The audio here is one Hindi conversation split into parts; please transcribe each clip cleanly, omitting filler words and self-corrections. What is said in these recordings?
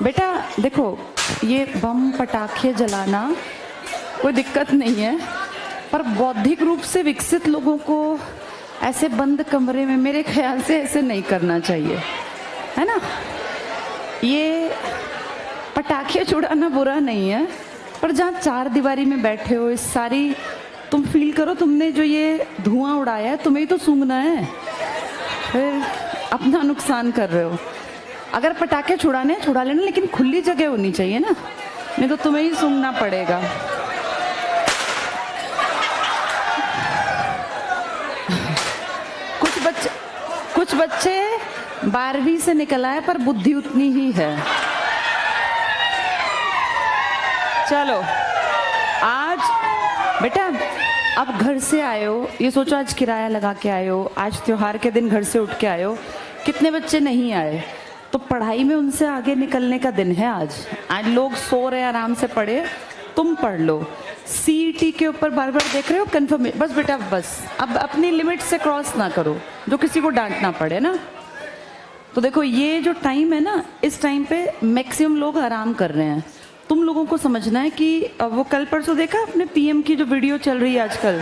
बेटा देखो, ये बम पटाखे जलाना कोई दिक्कत नहीं है, पर बौद्धिक रूप से विकसित लोगों को ऐसे बंद कमरे में मेरे ख्याल से ऐसे नहीं करना चाहिए, है ना। ये पटाखे छुड़ाना बुरा नहीं है, पर जहाँ चार दीवारी में बैठे हो, इस सारी तुम फील करो, तुमने जो ये धुआं उड़ाया है तुम्हें ही तो सूंघना है, फिर अपना नुकसान कर रहे हो। अगर पटाखे छुड़ाने छुड़ा लेना, लेकिन खुली जगह होनी चाहिए ना, नहीं तो तुम्हें ही सूंघना पड़ेगा। कुछ बच्चे 12वीं से निकल आए पर बुद्धि उतनी ही है। चलो आज बेटा, अब घर से आए हो, ये सोचो आज किराया लगा के आए हो, आज त्योहार के दिन घर से उठ के आए हो। कितने बच्चे नहीं आए, तो पढ़ाई में उनसे आगे निकलने का दिन है आज लोग सो रहे, आराम से पढ़े, तुम पढ़ लो। सीईटी के ऊपर बार बार देख रहे हो कंफर्म, बस बेटा बस, अब अपनी लिमिट से क्रॉस ना करो जो किसी को डांटना पड़े ना। तो देखो ये जो टाइम है ना, इस टाइम पे मैक्सिमम लोग आराम कर रहे हैं। तुम लोगों को समझना है कि वो कल परसों देखा अपने पीएम की जो वीडियो चल रही है आजकल,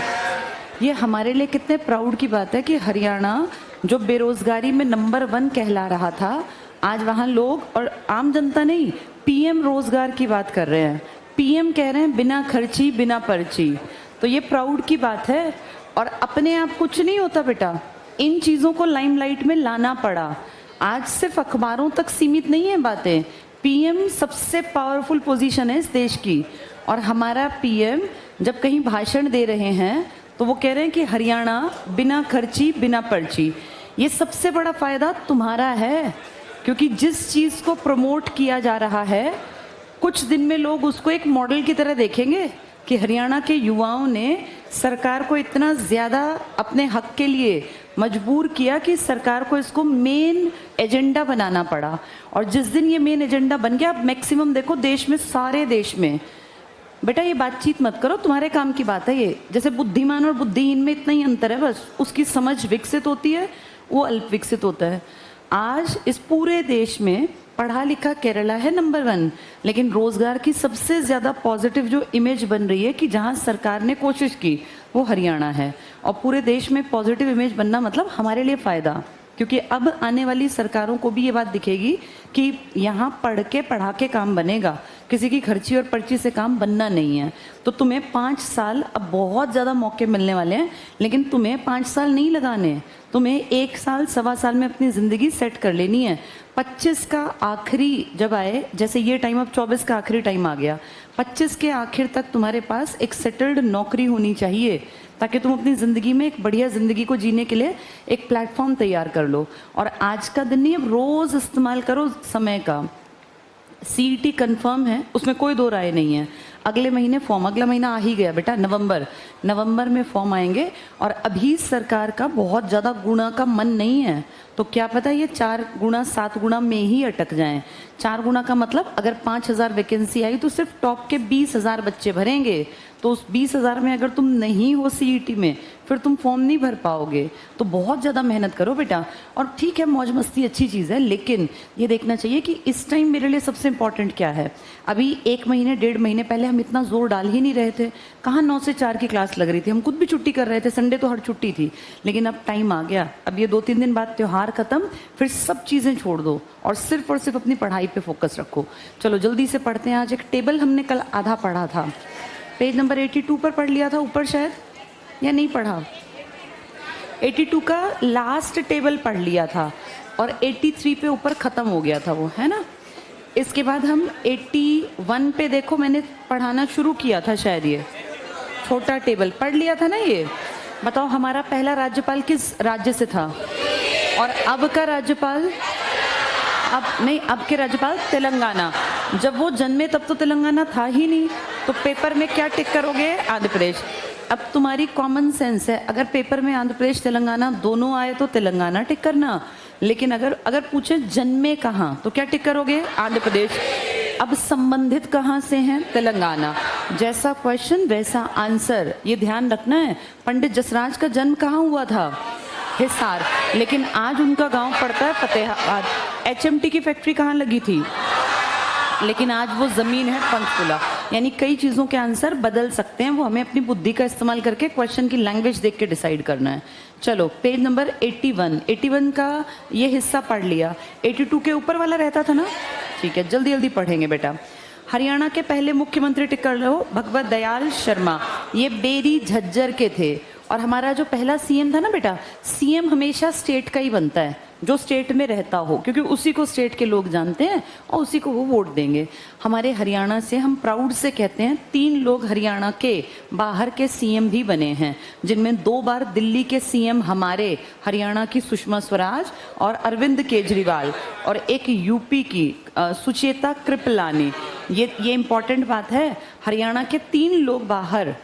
ये हमारे लिए कितने प्राउड की बात है कि हरियाणा जो बेरोजगारी में नंबर 1 कहला रहा था, आज वहाँ लोग और आम जनता नहीं, पीएम रोजगार की बात कर रहे हैं। पीएम कह रहे हैं बिना खर्ची बिना पर्ची, तो ये प्राउड की बात है। और अपने आप कुछ नहीं होता बेटा, इन चीज़ों को लाइमलाइट में लाना पड़ा। आज सिर्फ अखबारों तक सीमित नहीं है बातें, पीएम सबसे पावरफुल पोजीशन है इस देश की। और हमारा पीएम जब कहीं भाषण दे रहे हैं तो वो कह रहे हैं कि हरियाणा बिना खर्ची बिना पर्ची। ये सबसे बड़ा फायदा तुम्हारा है, क्योंकि जिस चीज़ को प्रमोट किया जा रहा है, कुछ दिन में लोग उसको एक मॉडल की तरह देखेंगे कि हरियाणा के युवाओं ने सरकार को इतना ज़्यादा अपने हक के लिए मजबूर किया कि सरकार को इसको मेन एजेंडा बनाना पड़ा। और जिस दिन ये मेन एजेंडा बन गया, अब मैक्सिमम देखो देश में, सारे देश में, बेटा ये बातचीत मत करो, तुम्हारे काम की बात है ये। जैसे बुद्धिमान और बुद्धिहीन में इतना ही अंतर है, बस उसकी समझ विकसित होती है, वो अल्प विकसित होता है। आज इस पूरे देश में पढ़ा लिखा केरला है नंबर 1, लेकिन रोजगार की सबसे ज्यादा पॉजिटिव जो इमेज बन रही है कि जहां सरकार ने कोशिश की, वो हरियाणा है। और पूरे देश में पॉजिटिव इमेज बनना मतलब हमारे लिए फायदा, क्योंकि अब आने वाली सरकारों को भी ये बात दिखेगी कि यहाँ पढ़ के पढ़ा के काम बनेगा, किसी की खर्ची और पर्ची से काम बनना नहीं है। तो तुम्हें 5 साल, अब बहुत ज़्यादा मौके मिलने वाले हैं, लेकिन तुम्हें 5 साल नहीं लगाने, तुम्हें 1 साल सवा साल में अपनी ज़िंदगी सेट कर लेनी है। 25 का आखिरी जब आए, जैसे ये टाइम अब 24 का आखिरी टाइम आ गया, 25 के आखिर तक तुम्हारे पास एक सेटल्ड नौकरी होनी चाहिए, ताकि तुम अपनी ज़िंदगी में एक बढ़िया ज़िंदगी को जीने के लिए एक प्लेटफॉर्म तैयार कर लो। और आज का दिन नहीं, अब रोज़ इस्तेमाल करो समय का। सीईटी कंफर्म है, उसमें कोई दो राय नहीं है। अगले महीने फॉर्म, अगला महीना आ ही गया बेटा, नवंबर में फॉर्म आएंगे। और अभी सरकार का बहुत ज़्यादा गुणा का मन नहीं है, तो क्या पता ये 4 गुना 7 गुना में ही अटक जाएं। 4 गुना का मतलब अगर 5000 वैकेंसी आई तो सिर्फ टॉप के 20,000 बच्चे भरेंगे, तो उस 20,000 में अगर तुम नहीं हो सीईटी में, फिर तुम फॉर्म नहीं भर पाओगे। तो बहुत ज़्यादा मेहनत करो बेटा। और ठीक है, मौज मस्ती अच्छी चीज़ है, लेकिन ये देखना चाहिए कि इस टाइम मेरे लिए सबसे इम्पॉर्टेंट क्या है। अभी 1 महीने 1.5 महीने पहले हम इतना जोर डाल ही नहीं रहे थे, कहाँ 9 से 4 की क्लास लग रही थी, हम खुद भी छुट्टी कर रहे थे, संडे तो हर छुट्टी थी। लेकिन अब टाइम आ गया, अब ये 2-3 दिन बाद त्यौहार खत्म, फिर सब चीज़ें छोड़ दो और सिर्फ अपनी पढ़ाई पे फोकस रखो। चलो जल्दी से पढ़ते हैं। आज एक टेबल हमने कल आधा पढ़ा था, पेज नंबर 82 पर पढ़ लिया था ऊपर शायद, या नहीं पढ़ा? 82 का लास्ट टेबल पढ़ लिया था और 83 पे ऊपर ख़त्म हो गया था वो, है ना। इसके बाद हम 81 पे देखो, मैंने पढ़ाना शुरू किया था शायद, ये छोटा टेबल पढ़ लिया था ना। ये बताओ हमारा पहला राज्यपाल किस राज्य से था, और अब का राज्यपाल, अब नहीं, अब के राज्यपाल तेलंगाना। जब वो जन्मे तब तो तेलंगाना था ही नहीं, तो पेपर में क्या टिक करोगे? आंध्र प्रदेश। अब तुम्हारी कॉमन सेंस है, अगर पेपर में आंध्र प्रदेश तेलंगाना दोनों आए तो तेलंगाना टिक करना, लेकिन अगर पूछे जन्मे कहाँ तो क्या टिक करोगे? आंध्र प्रदेश। अब संबंधित कहाँ से हैं? तेलंगाना। जैसा क्वेश्चन वैसा आंसर, ये ध्यान रखना है। पंडित जसराज का जन्म कहाँ हुआ था? हिसार, लेकिन आज उनका गांव पड़ता है फतेहाबाद। एचएमटी की फैक्ट्री कहाँ लगी थी? लेकिन आज वो जमीन है पंचकुला। यानी कई चीजों के आंसर बदल सकते हैं, वो हमें अपनी बुद्धि का इस्तेमाल करके क्वेश्चन की लैंग्वेज देख के डिसाइड करना है। चलो पेज नंबर 81 का ये हिस्सा पढ़ लिया। 82 के ऊपर वाला रहता था ना, ठीक है, जल्दी जल्दी पढ़ेंगे बेटा। हरियाणा के पहले मुख्यमंत्री टिक कर लो, भगवत दयाल शर्मा। ये बेरी झज्जर के थे। और हमारा जो पहला सीएम था ना बेटा, सीएम हमेशा स्टेट का ही बनता है, जो स्टेट में रहता हो, क्योंकि उसी को स्टेट के लोग जानते हैं और उसी को वो वोट देंगे। हमारे हरियाणा से हम प्राउड से कहते हैं 3 लोग हरियाणा के बाहर के सीएम भी बने हैं, जिनमें 2 बार दिल्ली के सीएम हमारे हरियाणा की सुषमा स्वराज और अरविंद केजरीवाल, और एक यूपी की सुचेता कृपलानी। ये इंपॉर्टेंट बात है। हरियाणा के 3 लोग बाहर,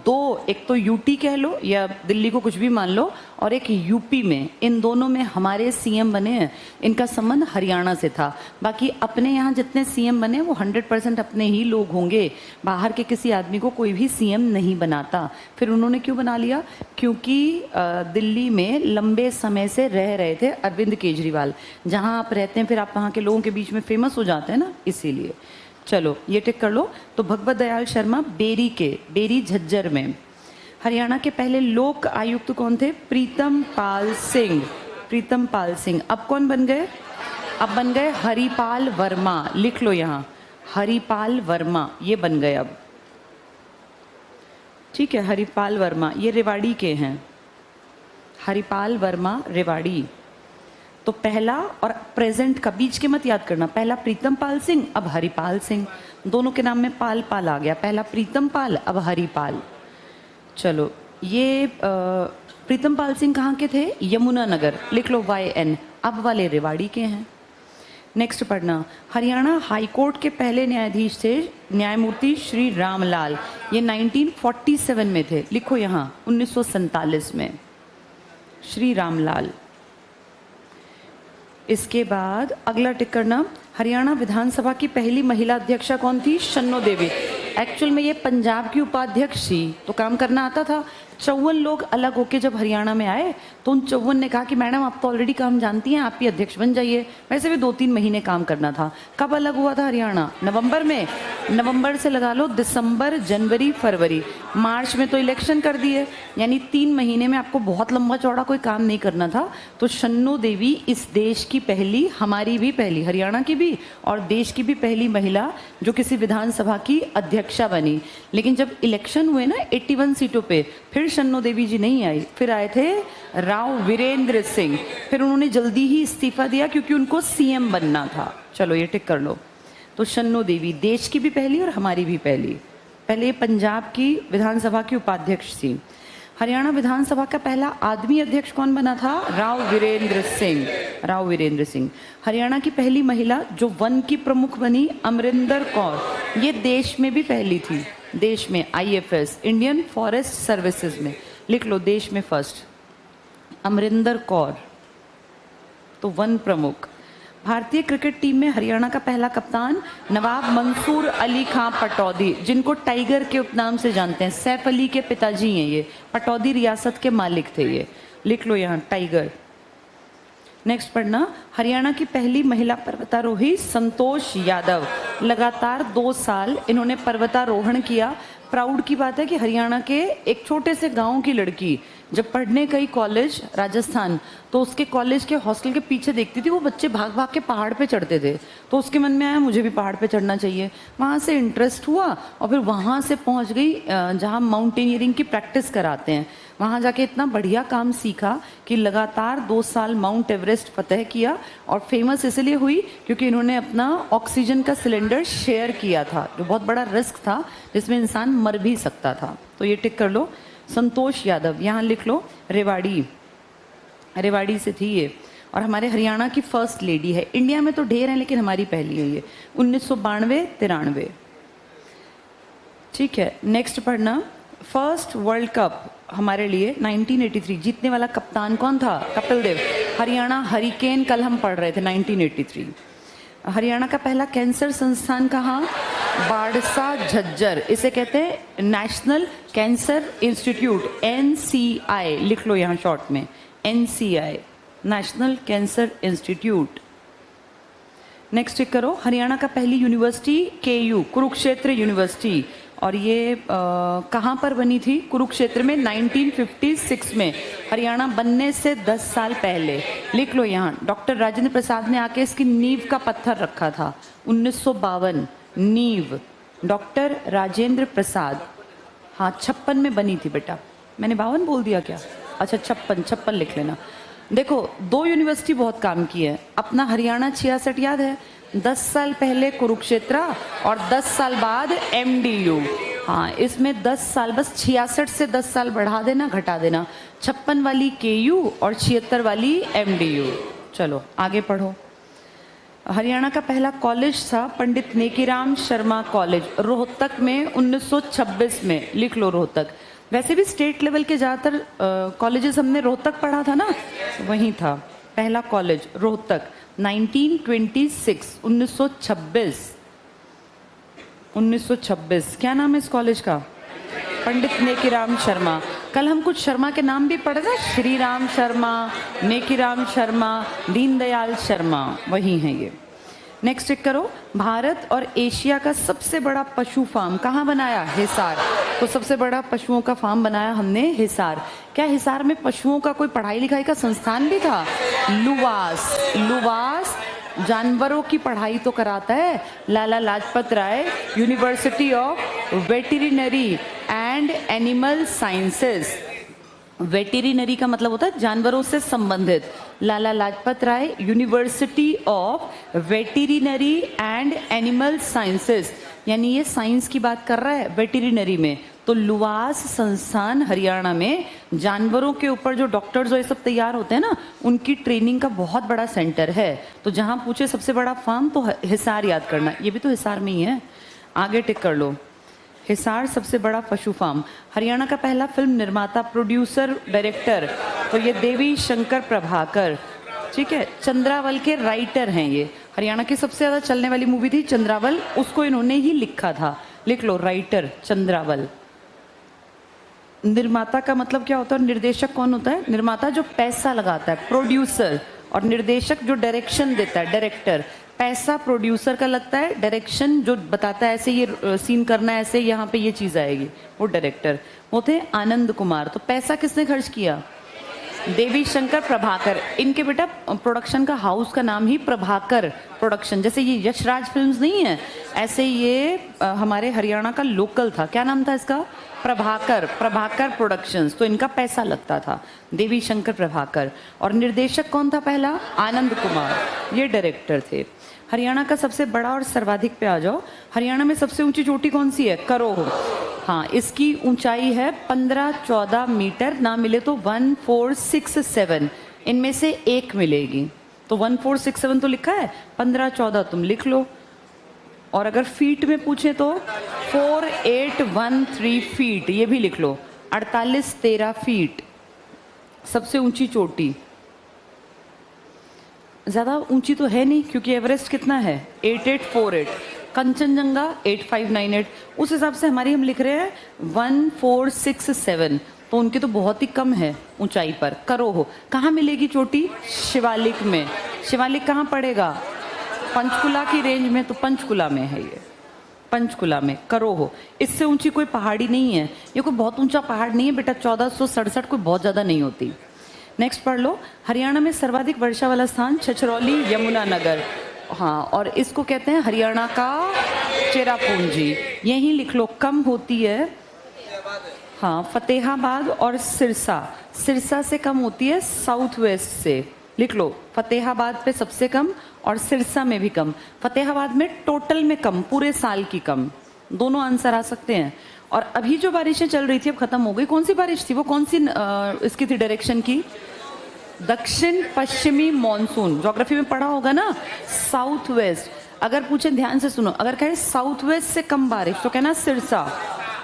2, एक तो यूटी कह लो या दिल्ली को कुछ भी मान लो, और एक यूपी में, इन दोनों में हमारे सीएम बने हैं। इनका संबंध हरियाणा से था। बाकी अपने यहाँ जितने सीएम बने वो 100% अपने ही लोग होंगे। बाहर के किसी आदमी को कोई भी सीएम नहीं बनाता। फिर उन्होंने क्यों बना लिया? क्योंकि दिल्ली में लंबे समय से रह रहे थे अरविंद केजरीवाल। जहाँ आप रहते हैं फिर आप वहाँ के लोगों के बीच में फेमस हो जाते हैं ना, इसीलिए। चलो ये टिक कर लो। तो भगवत दयाल शर्मा बेरी झज्जर में। हरियाणा के पहले लोक आयुक्त कौन थे? प्रीतम पाल सिंह। अब कौन बन गए? अब बन गए हरिपाल वर्मा। लिख लो यहाँ, हरिपाल वर्मा ये बन गए अब, ठीक है। हरिपाल वर्मा ये रेवाड़ी के हैं। हरिपाल वर्मा रेवाड़ी। तो पहला और प्रेजेंट का बीच के मत याद करना। पहला प्रीतम पाल सिंह, अब हरिपाल सिंह। दोनों के नाम में पाल आ गया। पहला प्रीतम पाल, अब हरिपाल। चलो ये प्रीतम पाल सिंह कहाँ के थे? यमुनानगर। लिख लो YN। अब वाले रेवाड़ी के हैं। नेक्स्ट पढ़ना, हरियाणा हाईकोर्ट के पहले न्यायाधीश थे न्यायमूर्ति श्री रामलाल। ये 1947 में थे। लिखो यहाँ 1947 में श्री रामलाल। इसके बाद अगला टिक करना, हरियाणा विधानसभा की पहली महिला अध्यक्षा कौन थी? शन्नो देवी। एक्चुअल में ये पंजाब की उपाध्यक्ष थी, तो काम करना आता था। 54 लोग अलग होके जब हरियाणा में आए तो उन 54 ने कहा कि मैडम आप तो ऑलरेडी काम जानती हैं, आप ही अध्यक्ष बन जाइए। वैसे भी 2-3 महीने काम करना था। कब अलग हुआ था हरियाणा? नवंबर में। नवंबर से लगा लो दिसंबर, जनवरी, फरवरी, मार्च में तो इलेक्शन कर दिए। यानी 3 महीने में आपको बहुत लंबा चौड़ा कोई काम नहीं करना था। तो शन्नो देवी इस देश की पहली, हमारी भी पहली, हरियाणा की भी और देश की भी पहली महिला जो किसी विधानसभा की अध्यक्षा बनी। लेकिन जब इलेक्शन हुए ना 81 सीटों पे, फिर शन्नो देवी जी नहीं आई, फिर आए थे राव वीरेंद्र सिंह। फिर उन्होंने जल्दी ही इस्तीफा दिया क्योंकि उनको सीएम बनना था। चलो ये टिक कर लो। तो शन्नो देवी देश की भी पहली और हमारी भी पहली। पहले पंजाब की विधानसभा की उपाध्यक्ष थी। हरियाणा विधानसभा का पहला आदमी अध्यक्ष कौन बना था? राव वीरेंद्र सिंह। हरियाणा की पहली महिला जो वन की प्रमुख बनी, अमरिंदर कौर। ये देश में भी पहली थी, देश में IFS इंडियन फॉरेस्ट सर्विसेज में। लिख लो देश में फर्स्ट, अमरिंदर कौर, तो वन प्रमुख। भारतीय क्रिकेट टीम में हरियाणा का पहला कप्तान नवाब मंसूर अली खां पटौदी, जिनको टाइगर के उपनाम से जानते हैं। सैफ अली के पिताजी हैं ये। पटौदी रियासत के मालिक थे ये। लिख लो यहाँ टाइगर। नेक्स्ट पढ़ना, हरियाणा की पहली महिला पर्वतारोही संतोष यादव। लगातार 2 साल इन्होंने पर्वतारोहण किया। प्राउड की बात है कि हरियाणा के एक छोटे से गांव की लड़की जब पढ़ने गई कॉलेज राजस्थान, तो उसके कॉलेज के हॉस्टल के पीछे देखती थी वो बच्चे भाग भाग के पहाड़ पे चढ़ते थे। तो उसके मन में आया मुझे भी पहाड़ पे चढ़ना चाहिए। वहाँ से इंटरेस्ट हुआ और फिर वहाँ से पहुँच गई जहाँ माउंटेनियरिंग की प्रैक्टिस कराते हैं। वहाँ जाके इतना बढ़िया काम सीखा कि लगातार 2 साल माउंट एवरेस्ट फतेह किया। और फेमस इसलिए हुई क्योंकि इन्होंने अपना ऑक्सीजन का सिलेंडर शेयर किया था, जो बहुत बड़ा रिस्क था, जिसमें इंसान मर भी सकता था। तो ये टिक कर लो, संतोष यादव। यहाँ लिख लो रेवाड़ी से थी ये, और हमारे हरियाणा की फर्स्ट लेडी है। इंडिया में तो ढेर है लेकिन हमारी पहली है ये, 1992-93। ठीक है, नेक्स्ट पढ़ना, फर्स्ट वर्ल्ड कप हमारे लिए 1983 जीतने वाला कप्तान कौन था? कपिल देव। हरियाणा हरिकेन कल हम पढ़ रहे थे 1983। हरियाणा का पहला कैंसर संस्थान कहाँ? बाड़सा झज्जर। इसे कहते हैं नेशनल कैंसर इंस्टीट्यूट, NCI। लिख लो यहाँ शॉर्ट में NCI, national cancer institute. Next check करो, हरियाणा का पहली यूनिवर्सिटी KU कुरुक्षेत्र यूनिवर्सिटी, और ये कहाँ पर बनी थी? कुरुक्षेत्र में 1956 में, हरियाणा बनने से 10 साल पहले। लिख लो यहाँ, डॉक्टर राजेंद्र प्रसाद ने आके इसकी नींव का पत्थर रखा था 1952, नींव डॉक्टर राजेंद्र प्रसाद। हाँ 56 में बनी थी बेटा, मैंने 52 बोल दिया क्या? अच्छा 56 लिख लेना। देखो 2 यूनिवर्सिटी बहुत काम की है, अपना हरियाणा 66 याद है, 10 साल पहले कुरुक्षेत्र और 10 साल बाद MDU। हाँ इसमें 10 साल, बस 66 से 10 साल बढ़ा देना घटा देना, 56 वाली KU और 76 वाली MDU। चलो आगे पढ़ो। हरियाणा का पहला कॉलेज था पंडित नेकीराम शर्मा कॉलेज, रोहतक में 1926 में। लिख लो रोहतक। वैसे भी स्टेट लेवल के ज़्यादातर कॉलेजेस हमने रोहतक पढ़ा था ना, वहीं था पहला कॉलेज रोहतक, 1926 1926। क्या नाम है इस कॉलेज का? पंडित नेकीराम शर्मा। कल हम कुछ शर्मा के नाम भी पढ़े ना, श्री राम शर्मा, नेकीराम शर्मा, दीनदयाल शर्मा, वही हैं ये। नेक्स्ट चेक करो, भारत और एशिया का सबसे बड़ा पशु फार्म कहाँ बनाया? हिसार। तो सबसे बड़ा पशुओं का फार्म बनाया हमने हिसार। क्या हिसार में पशुओं का कोई पढ़ाई लिखाई का संस्थान भी था? लुवास जानवरों की पढ़ाई तो कराता है Lala Lajpat Rai university of veterinary and animal sciences. Veterinary का मतलब होता है जानवरों से संबंधित। Lala Lajpat Rai university of veterinary and animal sciences, यानी ये साइंस की बात कर रहा है वेटरिनरी में। तो लुवास संस्थान हरियाणा में जानवरों के ऊपर जो डॉक्टर्स और ये सब तैयार होते हैं ना, उनकी ट्रेनिंग का बहुत बड़ा सेंटर है। तो जहां पूछे सबसे बड़ा फार्म तो हिसार याद करना, ये भी तो हिसार में ही है। आगे टिक कर लो, हिसार सबसे बड़ा पशु फार्म। हरियाणा का पहला फिल्म निर्माता, प्रोड्यूसर, डायरेक्टर, तो ये देवी शंकर प्रभाकर, ठीक है। चंद्रावल के राइटर हैं ये। हरियाणा की सबसे ज्यादा चलने वाली मूवी थी चंद्रावल, उसको इन्होंने ही लिखा था। लिख लो, राइटर चंद्रावल। निर्माता का मतलब क्या होता है? निर्देशक कौन होता है? निर्माता जो पैसा लगाता है, प्रोड्यूसर, और निर्देशक जो डायरेक्शन देता है, डायरेक्टर। पैसा प्रोड्यूसर का लगता है, डायरेक्शन जो बताता है ऐसे ये सीन करना है, ऐसे यहाँ पे ये चीज आएगी, वो डायरेक्टर। वो थे आनंद कुमार। तो पैसा किसने खर्च किया? देवी शंकर प्रभाकर। इनके बेटा प्रोडक्शन का हाउस का नाम ही प्रभाकर प्रोडक्शन, जैसे ये यशराज फिल्म्स नहीं है, ऐसे ये हमारे हरियाणा का लोकल था। क्या नाम था इसका? प्रभाकर प्रोडक्शंस। तो इनका पैसा लगता था, देवी शंकर प्रभाकर। और निर्देशक कौन था पहला? आनंद कुमार, ये डायरेक्टर थे। हरियाणा का सबसे बड़ा और सर्वाधिक पे आ जाओ। हरियाणा में सबसे ऊंची चोटी कौन सी है? करोह। हाँ, इसकी ऊंचाई है 15-14 मीटर, ना मिले तो 1467, इनमें से एक मिलेगी। तो 1467 तो लिखा है, 15-14 तुम लिख लो। और अगर फीट में पूछे तो 4813 फीट, ये भी लिख लो। 4813 फीट सबसे ऊंची चोटी। ज्यादा ऊंची तो है नहीं, क्योंकि एवरेस्ट कितना है? 8848, कंचनजंगा 8598। उस हिसाब से हमारी हम लिख रहे हैं 1467, तो उनकी तो बहुत ही कम है ऊंचाई पर। करोह कहाँ मिलेगी चोटी? शिवालिक में। शिवालिक कहाँ पड़ेगा? पंचकुला की रेंज में, तो पंचकुला में है ये, पंचकुला में करोह। इससे ऊंची कोई पहाड़ी नहीं है, ये कोई बहुत ऊंचा पहाड़ नहीं है बेटा। 1467 कोई बहुत ज्यादा नहीं होती। नेक्स्ट पढ़ लो, हरियाणा में सर्वाधिक वर्षा वाला स्थान छछरौली यमुनानगर। हाँ, और इसको कहते हैं हरियाणा का चेरापूंजी। यही लिख लो, कम होती है। हाँ, फतेहाबाद और सिरसा, सिरसा से कम होती है साउथ वेस्ट से। लिख लो, फतेहाबाद पे सबसे कम और सिरसा में भी कम। फतेहाबाद में टोटल में कम, पूरे साल की कम। दोनों आंसर आ सकते हैं। और अभी जो बारिशें चल रही थी अब खत्म हो गई। कौन सी बारिश थी वो? कौन सी इसकी थी डायरेक्शन की? दक्षिण पश्चिमी मॉनसून। ज्योग्राफी में पढ़ा होगा ना, साउथ वेस्ट। अगर पूछे ध्यान से सुनो, अगर कहे साउथ वेस्ट से कम बारिश तो कहना सिरसा,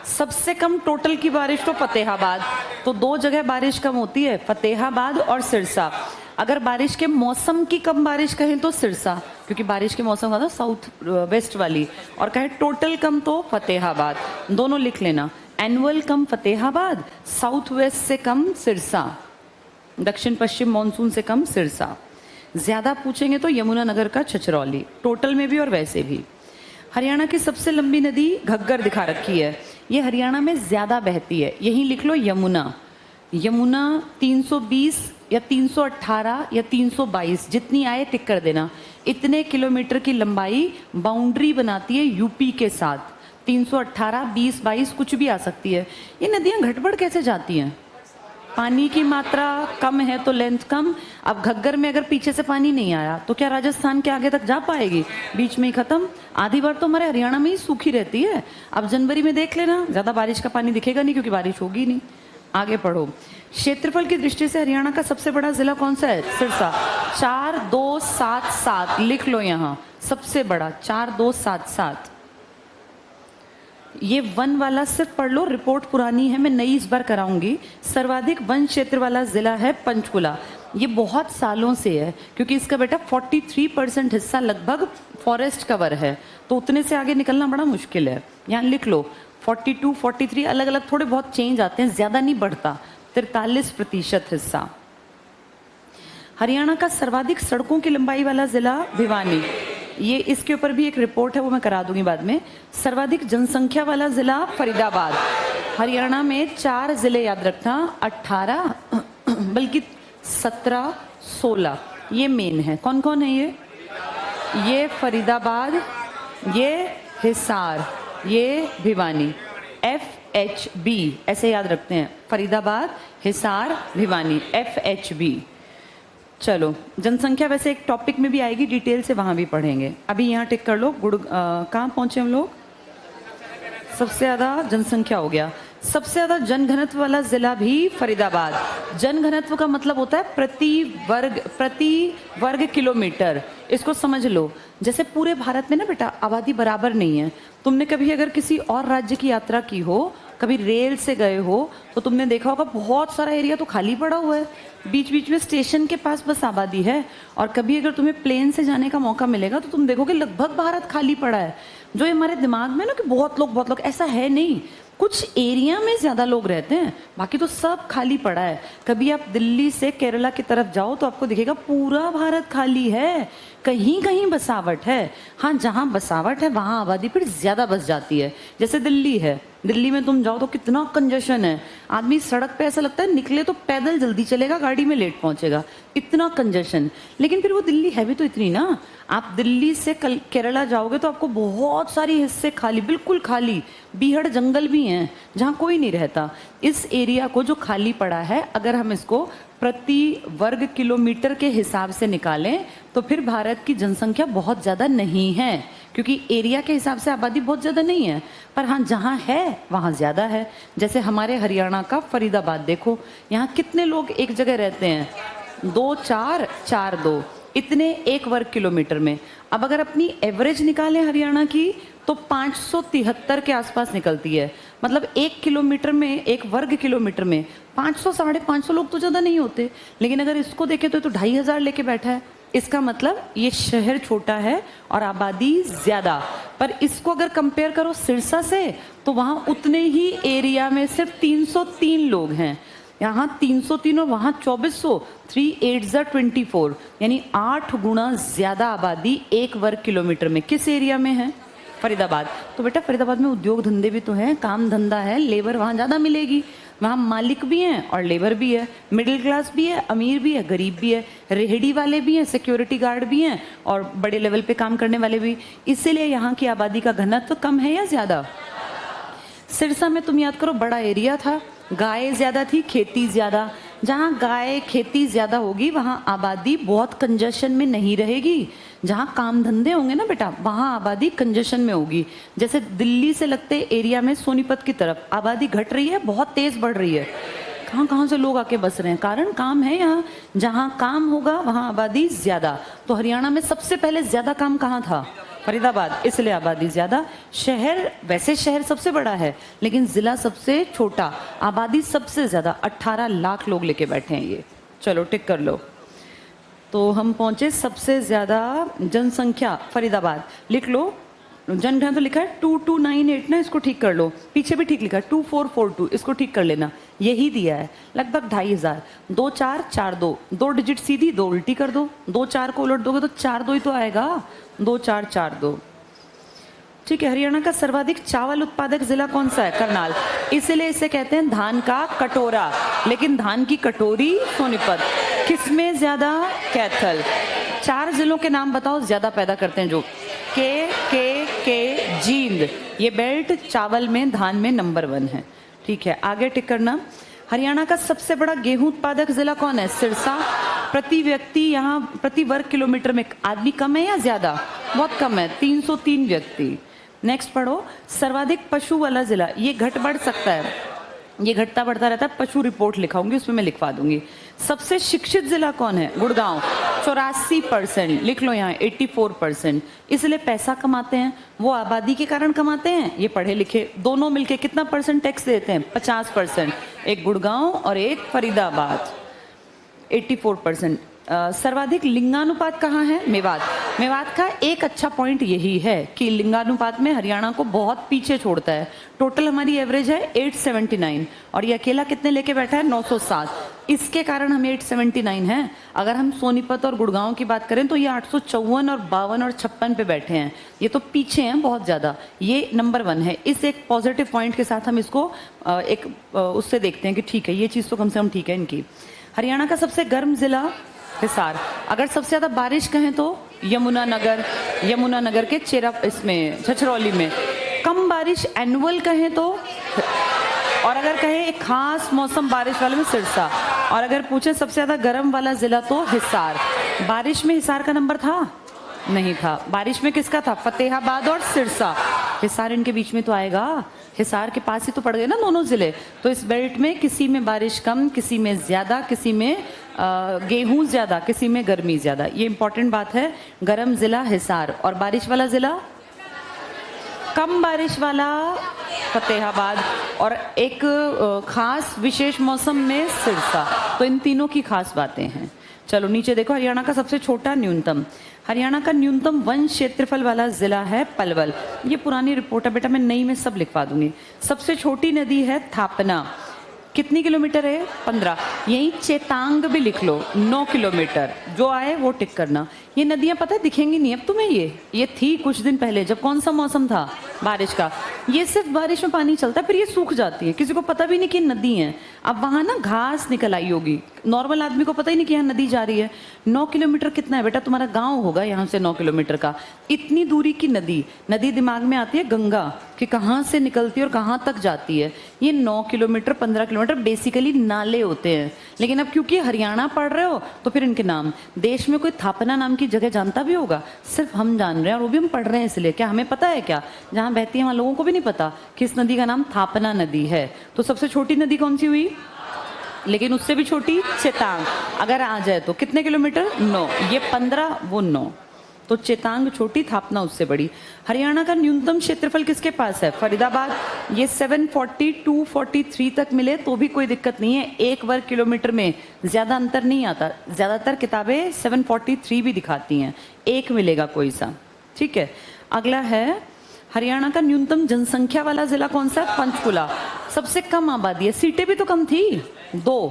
सबसे कम टोटल की बारिश तो फतेहाबाद। तो दो जगह बारिश कम होती है, फतेहाबाद और सिरसा। अगर बारिश के मौसम की कम बारिश कहें तो सिरसा, क्योंकि बारिश के मौसम का था साउथ वेस्ट वाली। और कहे टोटल कम तो फतेहाबाद। दोनों लिख लेना, एनुअल कम फतेहाबाद, साउथ वेस्ट से कम सिरसा, दक्षिण पश्चिम मॉनसून से कम सिरसा। ज्यादा पूछेंगे तो यमुनानगर का छछरौली, टोटल में भी और वैसे भी। हरियाणा की सबसे लंबी नदी घग्गर दिखा रखी है, ये हरियाणा में ज्यादा बहती है, यहीं लिख लो यमुना। यमुना 320 या 318 या 322 जितनी आए टिक कर देना। इतने किलोमीटर की लंबाई बाउंड्री बनाती है यूपी के साथ। 318, 20, 22 कुछ भी आ सकती है। ये नदियां घटबढ़ कैसे जाती हैं? पानी की मात्रा कम है तो लेंथ कम। अब घग्गर में अगर पीछे से पानी नहीं आया तो क्या राजस्थान के आगे तक जा पाएगी? बीच में ही खत्म। आधी बार तो हमारे हरियाणा में ही सूखी रहती है। अब जनवरी में देख लेना, ज्यादा बारिश का पानी दिखेगा नहीं क्योंकि बारिश होगी नहीं। आगे पढ़ो। क्षेत्रफल की दृष्टि से हरियाणा का सबसे बड़ा जिला कौन सा है? सिरसा। 4277 लिख लो यहाँ, सबसे बड़ा 4277। ये वन वाला सिर्फ पढ़ लो, रिपोर्ट पुरानी है, मैं नई इस बार कराऊंगी। सर्वाधिक वन क्षेत्र वाला जिला है पंचकुला। ये बहुत सालों से है क्योंकि इसका बेटा 43% हिस्सा लगभग फॉरेस्ट कवर है, तो उतने से आगे निकलना बड़ा मुश्किल है। यहाँ लिख लो 42, 43 अलग अलग थोड़े बहुत चेंज आते हैं, ज्यादा नहीं बढ़ता। 43% हिस्सा। हरियाणा का सर्वाधिक सड़कों की लंबाई वाला जिला भिवानी। ये इसके ऊपर भी एक रिपोर्ट है, वो मैं करा दूंगी बाद में। सर्वाधिक जनसंख्या वाला जिला फरीदाबाद। हरियाणा में 4 जिले याद रखना, 18 बल्कि 17, 16 ये मेन है। कौन कौन है ये फरीदाबाद, ये हिसार, ये भिवानी। FHB ऐसे याद रखते हैं, फरीदाबाद, हिसार, भिवानी, FHB। चलो, जनसंख्या वैसे एक टॉपिक में भी आएगी, डिटेल से वहां भी पढ़ेंगे। अभी यहाँ टिक कर लो। कहाँ पहुंचे हम लोग? सबसे ज्यादा जनसंख्या हो गया। सबसे ज्यादा जनघनत्व वाला जिला भी फरीदाबाद। जनघनत्व का मतलब होता है प्रति वर्ग किलोमीटर। इसको समझ लो, जैसे पूरे भारत में ना बेटा आबादी बराबर नहीं है। तुमने कभी अगर किसी और राज्य की यात्रा की हो, कभी रेल से गए हो, तो तुमने देखा होगा बहुत सारा एरिया तो खाली पड़ा हुआ है, बीच बीच में स्टेशन के पास बस आबादी है। और कभी अगर तुम्हें प्लेन से जाने का मौका मिलेगा तो तुम देखोगे लगभग भारत खाली पड़ा है। जो हमारे दिमाग में ना कि बहुत लोग, ऐसा है नहीं। कुछ एरिया में ज्यादा लोग रहते हैं, बाकी तो सब खाली पड़ा है। कभी आप दिल्ली से केरला की तरफ जाओ तो आपको दिखेगा पूरा भारत खाली है, कहीं कहीं बसावट है। हाँ, जहाँ बसावट है वहां आबादी फिर ज्यादा बस जाती है। जैसे दिल्ली है, दिल्ली में तुम जाओ तो कितना कंजेशन है, आदमी सड़क पे ऐसा लगता है निकले तो पैदल जल्दी चलेगा, गाड़ी में लेट पहुंचेगा, इतना कंजेशन। लेकिन फिर वो दिल्ली है भी तो इतनी ना। आप दिल्ली से केरला जाओगे तो आपको बहुत सारी हिस्से खाली, बिल्कुल खाली, बीहड़ जंगल भी हैं जहाँ कोई नहीं रहता। इस एरिया को जो खाली पड़ा है, अगर हम इसको प्रति वर्ग किलोमीटर के हिसाब से निकालें तो फिर भारत की जनसंख्या बहुत ज्यादा नहीं है, क्योंकि एरिया के हिसाब से आबादी बहुत ज्यादा नहीं है। पर हाँ, जहाँ है वहाँ ज्यादा है। जैसे हमारे हरियाणा का फरीदाबाद देखो, यहाँ कितने लोग एक जगह रहते हैं? 2, 4, 4, 2 इतने 1 वर्ग किलोमीटर में। अब अगर अपनी एवरेज निकालें हरियाणा की तो 573 के आसपास निकलती है। मतलब 1 किलोमीटर में, 1 वर्ग किलोमीटर में 500, 550 लोग तो ज्यादा नहीं होते। लेकिन अगर इसको देखें तो 2500 लेके बैठा है। इसका मतलब ये शहर छोटा है और आबादी ज्यादा। पर इसको अगर कंपेयर करो सिरसा से तो वहां उतने ही एरिया में सिर्फ 303 लोग हैं। यहाँ 303 और वहाँ 2400, 3 8 24, यानी 8 गुना ज्यादा आबादी 1 वर्ग किलोमीटर में। किस एरिया में है? फरीदाबाद। तो बेटा फरीदाबाद में उद्योग धंधे भी तो हैं, काम धंधा है, लेबर वहाँ ज्यादा मिलेगी। वहाँ मालिक भी हैं और लेबर भी है, मिडिल क्लास भी है, अमीर भी है, गरीब भी है, रेहड़ी वाले भी हैं, सिक्योरिटी गार्ड भी हैं और बड़े लेवल पे काम करने वाले भी। इसीलिए यहाँ की आबादी का घनत्व कम है या ज्यादा? सिरसा में तुम याद करो, बड़ा एरिया था, गाय ज्यादा थी, खेती ज्यादा। जहाँ गाय खेती ज्यादा होगी वहाँ आबादी बहुत कंजेशन में नहीं रहेगी। जहाँ काम धंधे होंगे ना बेटा, वहाँ आबादी कंजेशन में होगी। जैसे दिल्ली से लगते एरिया में सोनीपत की तरफ आबादी घट रही है, बहुत तेज बढ़ रही है। कहाँ कहाँ से लोग आके बस रहे हैं, कारण काम है यहाँ। जहाँ काम होगा वहाँ आबादी ज्यादा। तो हरियाणा में सबसे पहले ज्यादा काम कहाँ था? फरीदाबाद, इसलिए आबादी ज्यादा। शहर, वैसे शहर सबसे बड़ा है लेकिन जिला सबसे छोटा, आबादी सबसे ज्यादा, 18 लाख लोग लेके बैठे हैं ये। चलो टिक कर लो। तो हम पहुंचे सबसे ज्यादा जनसंख्या फरीदाबाद। लिख लो, जनघनत्व तो लिखा है 2298 ना, इसको ठीक कर लो। पीछे भी ठीक लिखा है 2442, इसको ठीक कर लेना। यही दिया है, लगभग 2500। 2 4 4 2, 2 डिजिट सीधी, 2 उल्टी कर दो, 2 4 को उलट दोगे तो 4 2 ही तो आएगा, 2 4 4 2। ठीक है, हरियाणा का सर्वाधिक चावल उत्पादक जिला कौन सा है? करनाल। इसलिए इसे कहते हैं धान का कटोरा, लेकिन धान की कटोरी सोनीपत। किसमें ज्यादा? कैथल। 4 जिलों के नाम बताओ ज्यादा पैदा करते हैं जो। के जींद, ये बेल्ट चावल में, धान में नंबर 1 है। ठीक है, आगे टिक करना। हरियाणा का सबसे बड़ा गेहूं उत्पादक जिला कौन है? सिरसा। प्रति व्यक्ति यहाँ प्रति वर्ग किलोमीटर में आदमी कम है या ज्यादा? बहुत कम है, 303 व्यक्ति। नेक्स्ट पढ़ो, सर्वाधिक पशु वाला जिला। ये घट बढ़ सकता है, ये घटता बढ़ता रहता है। पशु रिपोर्ट लिखाऊंगी, उसमें मैं लिखवा दूंगी। सबसे शिक्षित जिला कौन है? गुड़गांव, 84%। लिख लो यहाँ 84%। इसलिए पैसा कमाते हैं, वो आबादी के कारण कमाते हैं, ये पढ़े लिखे दोनों मिलके कितना परसेंट टैक्स देते हैं? 50%। एक गुड़गांव और एक फरीदाबाद, 84%। सर्वाधिक लिंगानुपात कहाँ है? मेवात। मेवात का एक अच्छा पॉइंट यही है कि लिंगानुपात में हरियाणा को बहुत पीछे छोड़ता है। टोटल हमारी एवरेज है 879 और ये अकेला कितने लेके बैठा है? 907। इसके कारण हम 879 हैं। अगर हम सोनीपत और गुड़गांव की बात करें तो ये 854 और 52 और 56 पे बैठे हैं। ये तो पीछे हैं बहुत ज़्यादा। ये नंबर 1 है। इस एक पॉजिटिव पॉइंट के साथ हम इसको उससे देखते हैं कि ठीक है, ये चीज़ तो कम से कम ठीक है इनकी। हरियाणा का सबसे गर्म जिला हिसार। अगर सबसे ज्यादा बारिश कहें तो यमुनानगर के चेरा इसमें छछरौली में। कम बारिश एनुअल कहें तो, और अगर कहें एक खास मौसम बारिश वाले में सिरसा। और अगर पूछे सबसे ज्यादा गर्म वाला जिला तो हिसार। बारिश में हिसार का नंबर था? नहीं था। बारिश में किसका था? फतेहाबाद और सिरसा। हिसार इनके बीच में तो आएगा, हिसार के पास ही तो पड़ गए ना दोनों जिले। तो इस बेल्ट में किसी में बारिश कम, किसी में ज्यादा, किसी में गेहूं ज्यादा, किसी में गर्मी ज्यादा। ये इंपॉर्टेंट बात है। गर्म जिला हिसार और बारिश वाला जिला, कम बारिश वाला फतेहाबाद और एक खास विशेष मौसम में सिरसा। तो इन तीनों की खास बातें हैं। चलो नीचे देखो, हरियाणा का सबसे छोटा न्यूनतम। हरियाणा का न्यूनतम वन क्षेत्रफल वाला जिला है पलवल। ये पुरानी रिपोर्ट है बेटा, मैं नई में सब लिखवा दूंगी। सबसे छोटी नदी है थापना। कितनी किलोमीटर है? 15। यही चेतांग भी लिख लो, 9 किलोमीटर। जो आए वो टिक करना। ये नदियां पता है दिखेंगी नहीं अब तुम्हें। ये थी कुछ दिन पहले, जब कौन सा मौसम था? बारिश का। ये सिर्फ बारिश में पानी चलता है, फिर ये सूख जाती है। किसी को पता भी नहीं कि नदी है। अब वहां ना घास निकल आई होगी, नॉर्मल आदमी को पता ही नहीं कि यहाँ नदी जा रही है। 9 किलोमीटर कितना है बेटा? तुम्हारा गांव होगा यहाँ से 9 किलोमीटर का। इतनी दूरी की नदी दिमाग में आती है गंगा, कि कहाँ से निकलती है और कहाँ तक जाती है। ये 9 किलोमीटर 15 किलोमीटर बेसिकली नाले होते हैं। लेकिन अब क्योंकि हरियाणा पढ़ रहे हो तो फिर इनके नाम। देश में कोई थापना नाम की जगह जानता भी होगा? सिर्फ हम जान रहे हैं और वो भी हम पढ़ रहे हैं इसलिए। क्या हमें पता है क्या जहाँ बहती है वहाँ लोगों को भी नहीं पता कि इस नदी का नाम थापना नदी है? तो सबसे छोटी नदी कौन सी हुई? लेकिन उससे भी छोटी चेतांग। अगर आ जाए तो कितने किलोमीटर? 9। ये 15, वो 9। तो चेतांग छोटी, थापना उससे बड़ी। हरियाणा का न्यूनतम क्षेत्रफल किसके पास है? फरीदाबाद। ये 740 243 तक मिले तो भी कोई दिक्कत नहीं है। 1 वर्ग किलोमीटर में ज्यादा अंतर नहीं आता। ज्यादातर किताबें 743 भी दिखाती हैं, 1 मिलेगा कोई सा। ठीक है, अगला है हरियाणा का न्यूनतम जनसंख्या वाला जिला कौन सा? पंचकुला। सबसे कम आबादी है, सीटें भी तो कम थी, 2।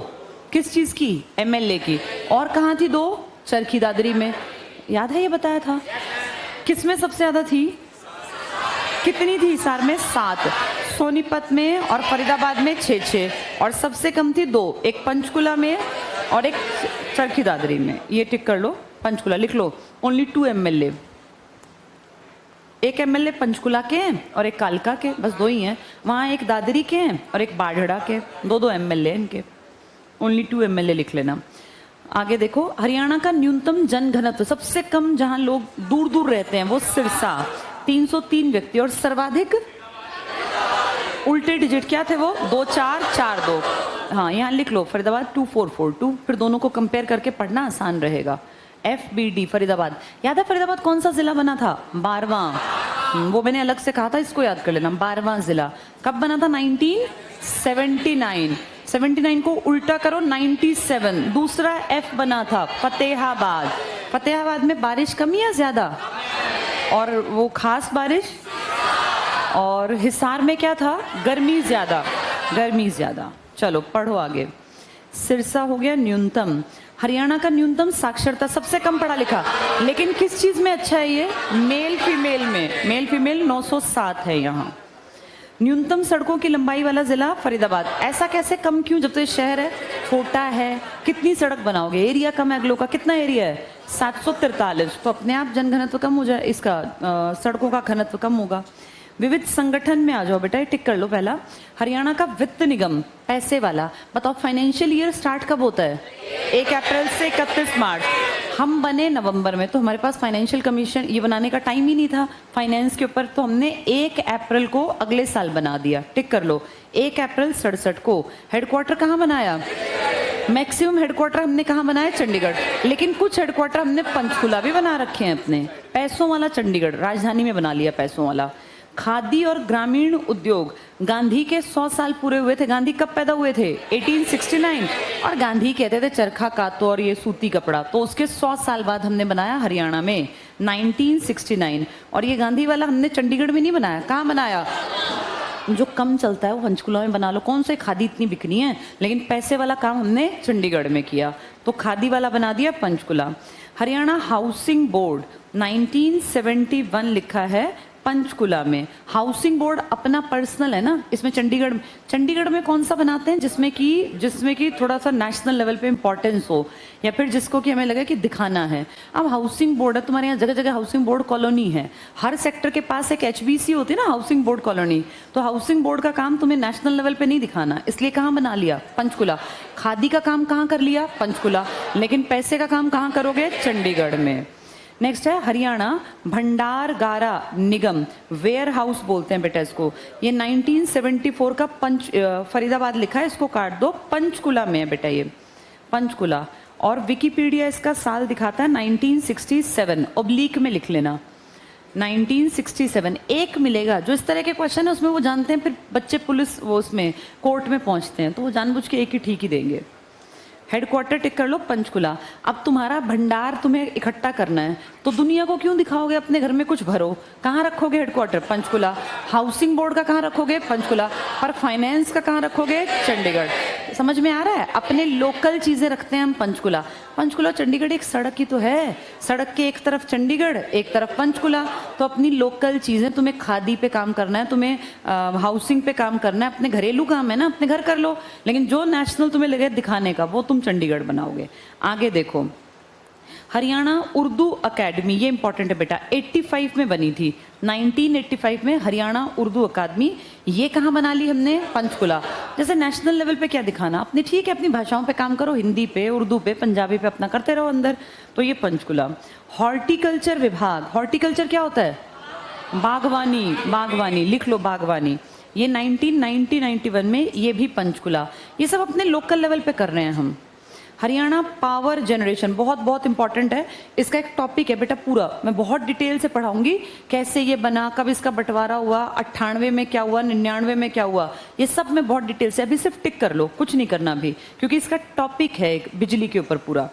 किस चीज की? एमएलए की। और कहाँ थी 2? चरखी दादरी में। याद है ये बताया था। किस में सबसे ज्यादा थी? कितनी थी? हिसार में 7, सोनीपत में और फरीदाबाद में 6 और सबसे कम थी 2, एक पंचकुला में और एक चरखी दादरी में। ये टिक कर लो, पंचकुला लिख लो। ओनली 2 एमएलए, एक एमएलए पंचकुला के हैं और एक कालका के, बस 2 ही हैं। वहाँ एक दादरी के हैं और एक बाढ़ड़ा के, 2 एमएलए इनके। ओनली 2 एमएलए लिख लेना। आगे देखो, हरियाणा का न्यूनतम जनघनत्व, सबसे कम जहां लोग दूर दूर रहते हैं वो सिरसा, 303 व्यक्ति। और सर्वाधिक उल्टे डिजिट क्या थे वो? 2 4 4 2। हाँ, यहाँ लिख लो फरीदाबाद 2442। फिर दोनों को कंपेयर करके पढ़ना आसान रहेगा। FBD फरीदाबाद। याद है फरीदाबाद कौन सा जिला बना था? 12वां। वो मैंने अलग से कहा था, इसको याद कर लेना। 12वां जिला कब बना था? 1979। 79 को उल्टा करो 97। दूसरा F बना था फतेहाबाद। फतेहाबाद में बारिश कम या ज्यादा? और वो खास बारिश। और हिसार में क्या था? गर्मी ज्यादा, गर्मी ज्यादा। चलो पढ़ो आगे। सिरसा हो गया न्यूनतम। हरियाणा का न्यूनतम साक्षरता, सबसे कम पढ़ा लिखा, लेकिन किस चीज में अच्छा है ये? मेल फीमेल में। मेल फीमेल 907 है यहाँ। न्यूनतम सड़कों की लंबाई वाला जिला फरीदाबाद। ऐसा कैसे कम क्यों, जब तो ये शहर है, छोटा है, कितनी सड़क बनाओगे? एरिया कम है अगलों का, कितना एरिया है? 743, तो अपने आप जनघनत्व कम हो जाए, इसका सड़कों का घनत्व कम होगा। विविध संगठन में आ जाओ बेटा, टिक कर लो पहला। हरियाणा का वित्त निगम, पैसे वाला। बताओ फाइनेंशियल ईयर स्टार्ट कब होता है? 1 अप्रैल से 31 मार्च। हम बने नवंबर में, तो हमारे पास फाइनेंशियल कमीशन ये बनाने का टाइम ही नहीं था फाइनेंस के ऊपर, तो हमने 1 अप्रैल को अगले साल बना दिया। टिक कर लो। 1 अप्रैल 67 को। हेडक्वार्टर कहाँ बनाया? मैक्सिमम हेडक्वार्टर हमने कहाँ बनाया? चंडीगढ़। लेकिन कुछ हेडक्वार्टर हमने पंचकुला भी बना रखे हैं अपने। पैसों वाला चंडीगढ़, राजधानी में बना लिया पैसों वाला। खादी और ग्रामीण उद्योग, गांधी के 100 साल पूरे हुए थे। गांधी कब पैदा हुए थे? 1869। और गांधी कहते थे चरखा कातो और ये सूती कपड़ा, तो उसके 100 साल बाद हमने बनाया हरियाणा में 1969। और ये गांधी वाला हमने चंडीगढ़ में नहीं बनाया। कहाँ बनाया? जो कम चलता है वो पंचकुला में बना लो। कौन से खादी इतनी बिकनी है, लेकिन पैसे वाला काम हमने चंडीगढ़ में किया, तो खादी वाला बना दिया पंचकुला। हरियाणा हाउसिंग बोर्ड 1971 लिखा है पंचकुला में। हाउसिंग बोर्ड अपना पर्सनल है ना, इसमें चंडीगढ़ में कौन सा बनाते हैं जिसमें कि थोड़ा सा नेशनल लेवल पे इंपॉर्टेंस हो, या फिर जिसको कि हमें लगे कि दिखाना है। अब हाउसिंग बोर्ड है, तुम्हारे यहाँ जगह जगह हाउसिंग बोर्ड कॉलोनी है, हर सेक्टर के पास एक HBC होती है ना, हाउसिंग बोर्ड कॉलोनी। तो हाउसिंग बोर्ड का काम तुम्हें नेशनल लेवल पे नहीं दिखाना, इसलिए कहाँ बना लिया? पंचकुला। खादी का काम कहाँ कर लिया? पंचकुला। लेकिन पैसे का काम कहाँ करोगे? चंडीगढ़ में। नेक्स्ट है हरियाणा भंडारगारा निगम, वेयर हाउस बोलते हैं बेटा इसको। ये 1974 का फरीदाबाद लिखा है, इसको काट दो, पंचकुला में है बेटा ये, पंचकुला। और विकिपीडिया इसका साल दिखाता है 1967, ऑब्लिक में लिख लेना 1967। एक मिलेगा जो इस तरह के क्वेश्चन है उसमें वो जानते हैं, फिर बच्चे पुलिस वो उसमें कोर्ट में पहुंचते हैं, तो वो जानबूझ के एक ही ठीक ही देंगे। हेडक्वार्टर टिक कर लो पंचकुला। अब तुम्हारा भंडार तुम्हें इकट्ठा करना है, तो दुनिया को क्यों दिखाओगे? अपने घर में कुछ भरो। कहाँ रखोगे हेडक्वार्टर? पंचकुला। हाउसिंग बोर्ड का कहाँ रखोगे? पंचकुला। पर फाइनेंस का कहाँ रखोगे? चंडीगढ़। समझ में आ रहा है? अपने लोकल चीजें रखते हैं हम पंचकुला। पंचकुला चंडीगढ़ एक सड़क ही तो है, सड़क के एक तरफ चंडीगढ़ एक तरफ पंचकुला। तो अपनी लोकल चीजें, तुम्हें खादी पे काम करना है, तुम्हें हाउसिंग पे काम करना है, अपने घरेलू काम है ना, अपने घर कर लो। लेकिन जो नेशनल तुम्हें लगे दिखाने का वो तुम चंडीगढ़ बनाओगे। आगे देखो, हरियाणा उर्दू अकेडमी, ये इंपॉर्टेंट है बेटा, 85 में बनी थी। 1985 में हरियाणा उर्दू अकादमी, ये कहाँ बना ली हमने? पंचकुला। जैसे नेशनल लेवल पे क्या दिखाना, अपनी ठीक है अपनी भाषाओं पे काम करो, हिंदी पे, उर्दू पे, पंजाबी पे अपना करते रहो अंदर, तो ये पंचकुला। हॉर्टिकल्चर विभाग, हॉर्टिकल्चर क्या होता है? बागवानी, बागवानी लिख लो, बागवानी। ये 1991 में, ये भी पंचकुला। ये सब अपने लोकल लेवल पे कर रहे हैं हम। हरियाणा पावर जनरेशन बहुत बहुत इंपॉर्टेंट है, इसका एक टॉपिक है बेटा पूरा, मैं बहुत डिटेल से पढ़ाऊंगी कैसे ये बना, कब इसका बंटवारा हुआ, 98 में क्या हुआ, 99 में क्या हुआ, ये सब मैं बहुत डिटेल से। अभी सिर्फ टिक कर लो, कुछ नहीं करना अभी, क्योंकि इसका टॉपिक है एक बिजली के ऊपर पूरा।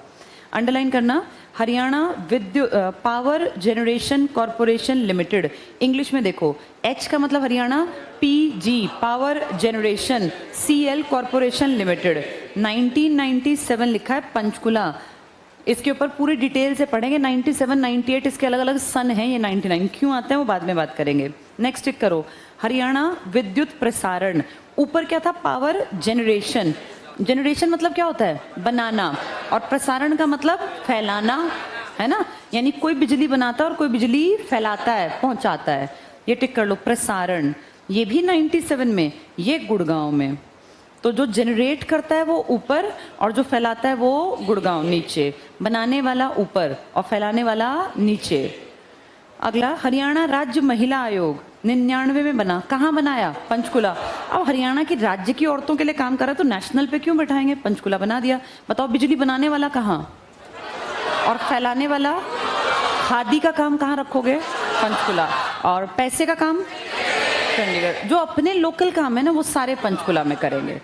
अंडरलाइन करना, हरियाणा विद्युत power generation corporation limited. English में देखो, H का मतलब Haryana, PG power generation, CL corporation limited. 1997 लिखा है पंचकुला। इसके ऊपर पूरी डिटेल से पढ़ेंगे। 97, 98 इसके अलग अलग सन हैं, ये 99 क्यों आते हैं वो बाद में बात करेंगे। नेक्स्ट टिक करो, हरियाणा विद्युत प्रसारण। ऊपर क्या था? Power generation. जनरेशन मतलब क्या होता है? बनाना, और प्रसारण का मतलब फैलाना, है ना, यानी कोई बिजली बनाता है और कोई बिजली फैलाता है, पहुंचाता है। ये टिक कर लो, प्रसारण। ये भी 97 में, ये गुड़गांव में। तो जो जनरेट करता है वो ऊपर और जो फैलाता है वो गुड़गांव नीचे, बनाने वाला ऊपर और फैलाने वाला नीचे। अगला, हरियाणा राज्य महिला आयोग 99 में बना। कहाँ बनाया? पंचकुला। अब हरियाणा की राज्य की औरतों के लिए काम कर रहा है तो नेशनल पे क्यों बैठाएंगे? पंचकुला बना दिया। बताओ बिजली बनाने वाला कहाँ और फैलाने वाला? खादी का काम कहाँ रखोगे? पंचकुला। और पैसे का काम? चंडीगढ़। जो अपने लोकल काम है ना वो सारे पंचकुला में करेंगे।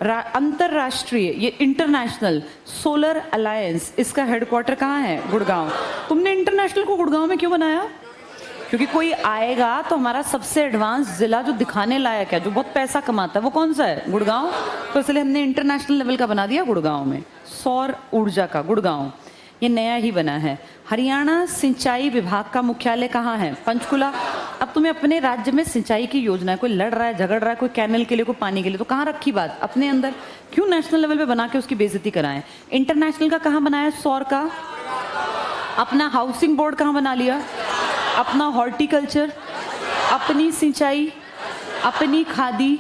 अंतरराष्ट्रीय, ये इंटरनेशनल सोलर अलायंस, इसका हेडक्वार्टर कहाँ है? गुड़गांव। तुमने इंटरनेशनल को गुड़गांव में क्यों बनाया? क्योंकि कोई आएगा तो हमारा सबसे एडवांस जिला जो दिखाने लायक है, जो बहुत पैसा कमाता है, वो कौन सा है? गुड़गांव। तो इसलिए हमने इंटरनेशनल लेवल का बना दिया गुड़गांव में, सौर ऊर्जा का गुड़गांव, ये नया ही बना है। हरियाणा सिंचाई विभाग का मुख्यालय कहाँ है? पंचकुला। अब तुम्हें अपने राज्य में सिंचाई की योजना है, कोई लड़ रहा है, झगड़ रहा है, कोई कैनल के लिए, कोई पानी के लिए, तो कहाँ रखी बात? अपने अंदर। क्यों नेशनल लेवल पे बना के उसकी बेइज्जती कराएं? इंटरनेशनल का कहाँ बनाया? सौर का। अपना हाउसिंग बोर्ड कहाँ बना लिया? अपना हॉर्टिकल्चर, अपनी सिंचाई, अपनी खादी।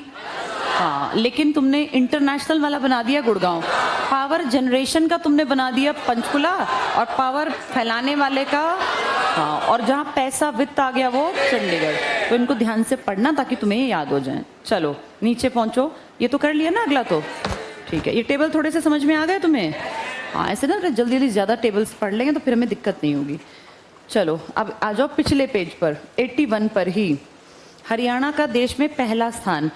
हाँ, लेकिन तुमने इंटरनेशनल वाला बना दिया गुड़गांव। पावर जनरेशन का तुमने बना दिया पंचकुला, और पावर फैलाने वाले का, हाँ, और जहाँ पैसा वित्त आ गया वो चंडीगढ़। तो इनको ध्यान से पढ़ना ताकि तुम्हें याद हो जाए। चलो नीचे पहुँचो। ये तो कर लिया ना अगला? तो ठीक है, ये टेबल थोड़े से समझ में आ गए तुम्हें? हाँ, ऐसे ना जल्दी जल्दी ज़्यादा टेबल्स पढ़ लेंगे तो फिर हमें दिक्कत नहीं होगी। चलो अब आ जाओ पिछले पेज पर, 81 पर ही। हरियाणा का देश में पहला स्थान।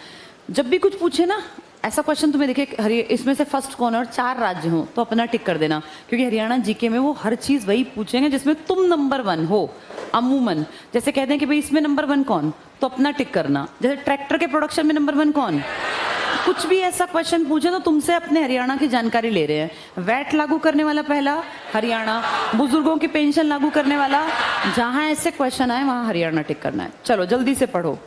जब भी कुछ पूछे ना ऐसा क्वेश्चन, तुम्हें दिखे इसमें से फर्स्ट कौन है और 4 राज्य हो, तो अपना टिक कर देना, क्योंकि हरियाणा जीके में वो हर चीज़ वही पूछेंगे जिसमें तुम नंबर 1 हो। अमूमन जैसे कहते हैं कि भाई इसमें नंबर 1 कौन, तो अपना टिक करना। जैसे ट्रैक्टर के प्रोडक्शन में नंबर 1 कौन, कुछ भी ऐसा क्वेश्चन पूछे तो तुमसे अपने हरियाणा की जानकारी ले रहे हैं। वैट लागू करने वाला पहला हरियाणा, बुजुर्गों की पेंशन लागू करने वाला, जहां ऐसे क्वेश्चन आए वहां हरियाणा टिक करना है। चलो जल्दी से पढ़ो।